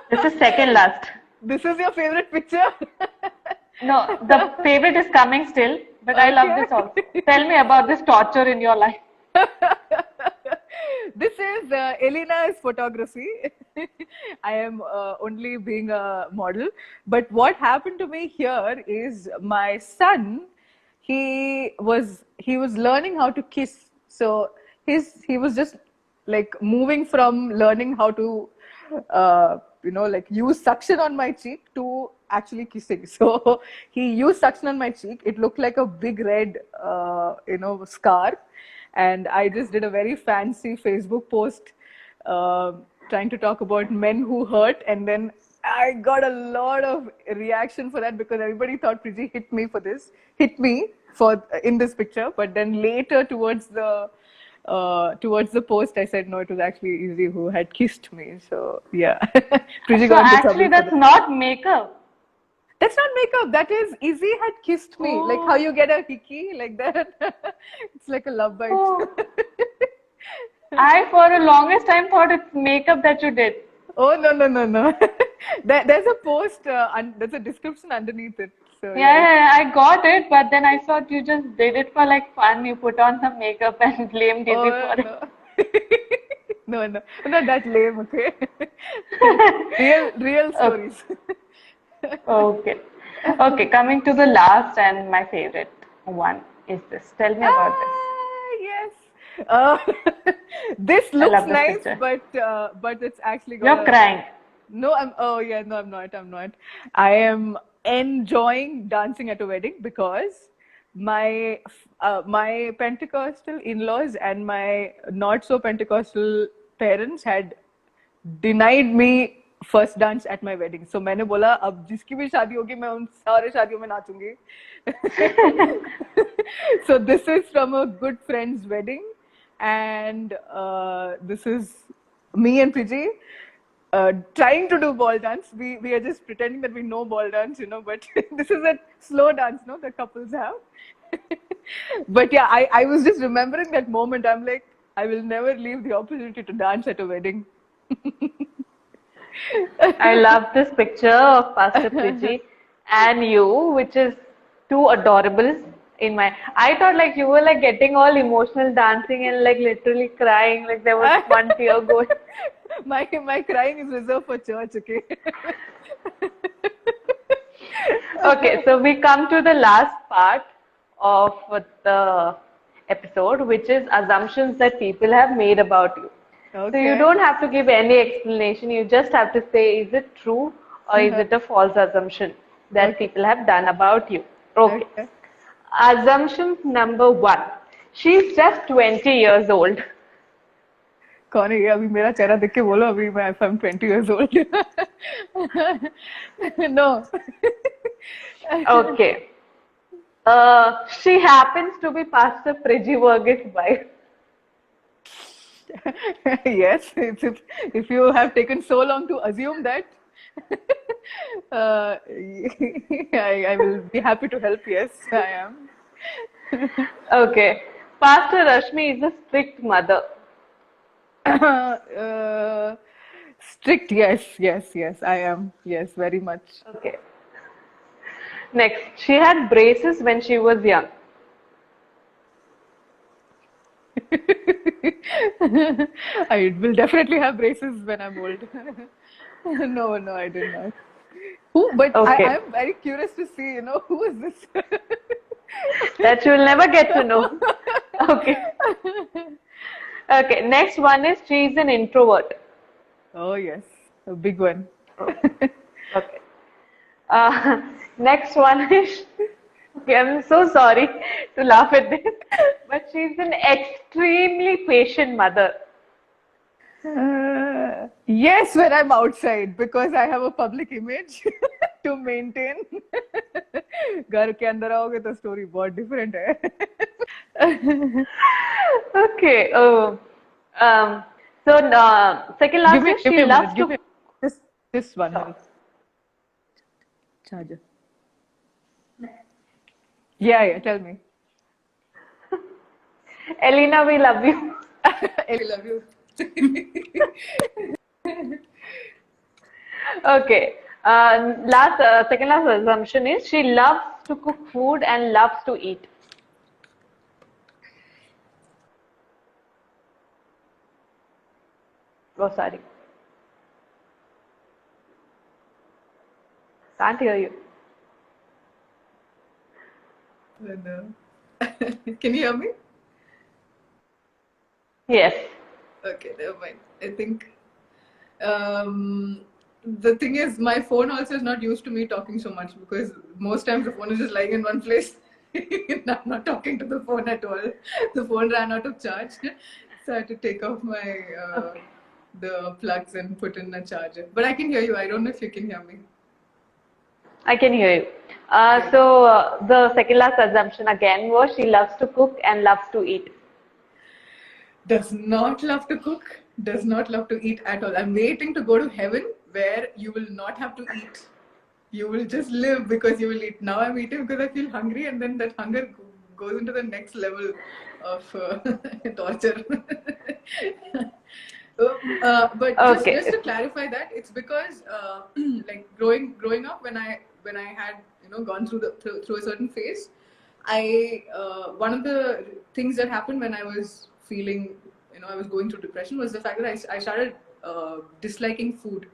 This is second last. This is your favorite picture? No, the favorite is coming still, but I love this also. Tell me about this torture in your life. This is Elena's photography. I am only being a model. But what happened to me here is my son, he was learning how to kiss. So he was just like moving from learning how to like use suction on my cheek to actually kissing. So he used suction on my cheek. It looked like a big red scar. And I just did a very fancy Facebook post trying to talk about men who hurt, and then I got a lot of reaction for that because everybody thought Priji hit me for in this picture. But then later towards the post, I said no, it was actually Izzy who had kissed me. So yeah, Priji So got into actually, trouble that's for that. not makeup. That's not makeup. That is Izzy had kissed me. Oh. Like how you get a hickey like that. It's like a love bite. Oh. I, for the longest time, thought it's makeup that you did. Oh no. There's a post. There's a description underneath it. So Yeah, I got it, but then I thought you just did it for like fun. You put on some makeup and blamed Dizzy for it. No, not that lame. Okay. real stories. Okay. Okay, coming to the last and my favorite one is this. Tell me about this. Yes. This looks nice, picture. but it's actually You're crying. No, I'm not. I am enjoying dancing at a wedding because my Pentecostal in-laws and my not so Pentecostal parents had denied me first dance at my wedding. So मैंने बोला अब जिसकी भी शादी होगी मैं उन सारे शादियों में नाचूंगी. So this is from a good friend's wedding, and this is me and Priji trying to do ball dance. We are just pretending that we know ball dance, but this is a slow dance, that couples have. But yeah, I was just remembering that moment. I'm like, I will never leave the opportunity to dance at a wedding. I love this picture of Pastor Priji and you, which is too adorable in my. I thought like you were like getting all emotional dancing and like literally crying, like there was one tear going. My crying is reserved for church, okay? Okay, so we come to the last part of the episode, which is assumptions that people have made about you. Okay. So you don't have to give any explanation. You just have to say, is it true or is it a false assumption that people have done about you? Okay. Assumption number 1. She's just 20 years old. कौन है ये? अभी मेरा चेहरा देख के बोलो अभी मैं I'm 20 years old. No. Okay. She happens to be Pastor Priji Varghese' wife. Yes, if you have taken so long to assume that, I will be happy to help. Yes, I am. Okay. Pastor Rashmi is a strict mother. Strict, yes, I am. Yes, very much. Okay. Next, she had braces when she was young. I will definitely have braces when I'm old. No, I did not. Who? But Okay. I am very curious to see, who is this? That you will never get to know. Okay. Okay, next one is she's an introvert. Oh, yes, a big one. Okay. Next one is, okay, I'm so sorry to laugh at this, but she's an extremely patient mother. Yes, when I'm outside because I have a public image to maintain. घर के अंदर आओगे तो story बहुत different है. Okay. So second last is she loves to. This one. Charger. Yeah. Tell me. Elena, we love you. I love you. Okay. Second last assumption is she loves to cook food and loves to eat. Oh, sorry. Can't hear you. No. Can you hear me? Yes. Okay, never mind. I think the thing is, my phone also is not used to me talking so much because most times the phone is just lying in one place. I'm not talking to the phone at all. The phone ran out of charge, so I had to take off my the plugs and put in a charger. But I can hear you. I don't know if you can hear me. I can hear you. So the second last assumption again was she loves to cook and loves to eat. Does not love to cook, does not love to eat at all. I'm waiting to go to heaven where you will not have to eat. You will just live because you will eat. Now I'm eating because I feel hungry, and then that hunger goes into the next level of torture. But Okay. just to clarify that, it's because like growing up when I had gone through through a certain phase, I one of the things that happened when I was feeling I was going through depression was the fact that I started disliking food.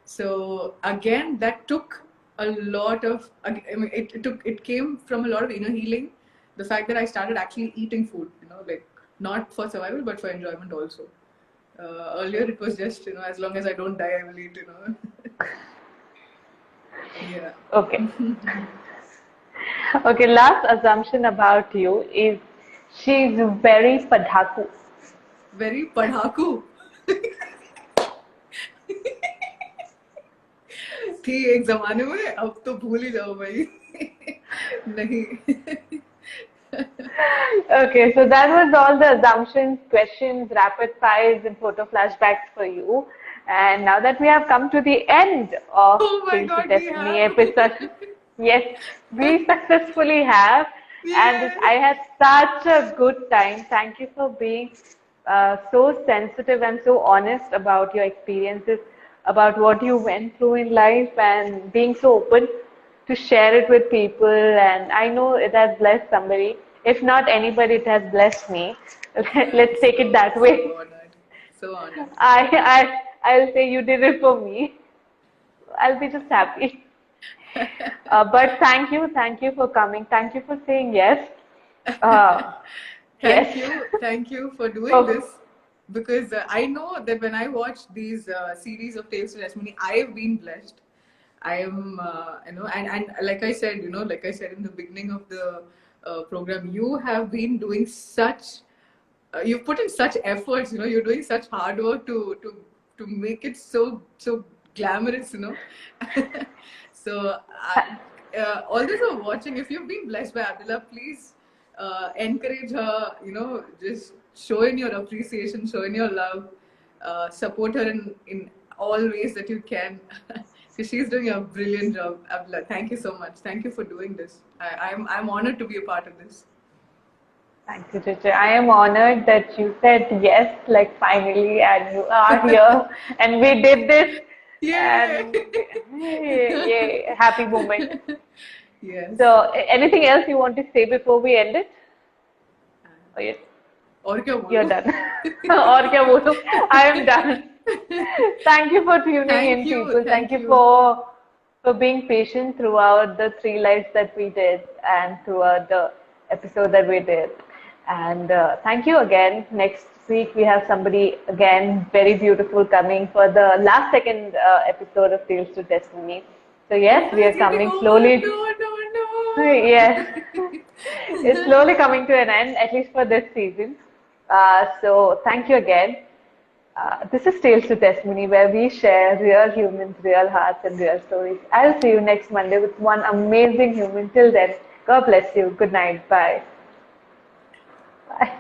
So again, that took a lot of. I mean, it came from a lot of inner healing. The fact that I started actually eating food, like not for survival but for enjoyment also. Earlier it was just as long as I don't die, I will eat. Yeah. Okay. Okay. Last assumption about you is she's very padhaku. Very padhaku. थी एक जमाने में, अब तो भूल ही जाओ भाई. नहीं. Okay, so that was all the assumptions, questions, rapid fires, and photo flashbacks for you. And now that we have come to the end of Oh my Taste God, the we Destiny have. episode, yes, we successfully have. And Yes. I had such a good time. Thank you for being so sensitive and so honest about your experiences, about what you went through in life, and being so open to share it with people. And I know it has blessed somebody. If not anybody, it has blessed me. Let's take it that way. So honored. So honored. I'll say you did it for me. I'll be just happy. But thank you for coming. Thank you for saying yes. Thank Yes. you for doing Oh. this, because I know that when I watch these series of Tales of Testimony, I have been blessed. I am, and like I said, like I said in the beginning of the program. You have been doing such, you've put in such efforts. You're doing such hard work to make it so glamorous. So, all those who are watching, if you've been blessed by Abdela, please encourage her. Just show in your appreciation, show in your love, support her in all ways that you can. Because she's doing a brilliant job. Abdela, thank you so much. Thank you for doing this. I'm honored to be a part of this. Thank you, Chichi. I am honored that you said yes, like finally, and you are here, and we did this. Yay! And yay, happy moment. Yes. So, anything else you want to say before we end it? Oh, yes. और क्या बोलूं? You're done. और क्या बोलूं? I am done. Thank you for tuning in, people. Thank you for being patient throughout the 3 lives that we did and throughout the episode that we did. And thank you again. Next week we have somebody again very beautiful coming for the last second episode of Tales to Testimony. So yes, we are coming slowly. No. Yes, it's slowly coming to an end, at least for this season. So thank you again. This is Tales to Testimony, where we share real humans, real hearts, and real stories. I'll see you next Monday with one amazing human. Till then, God bless you. Good night. Bye. Bye.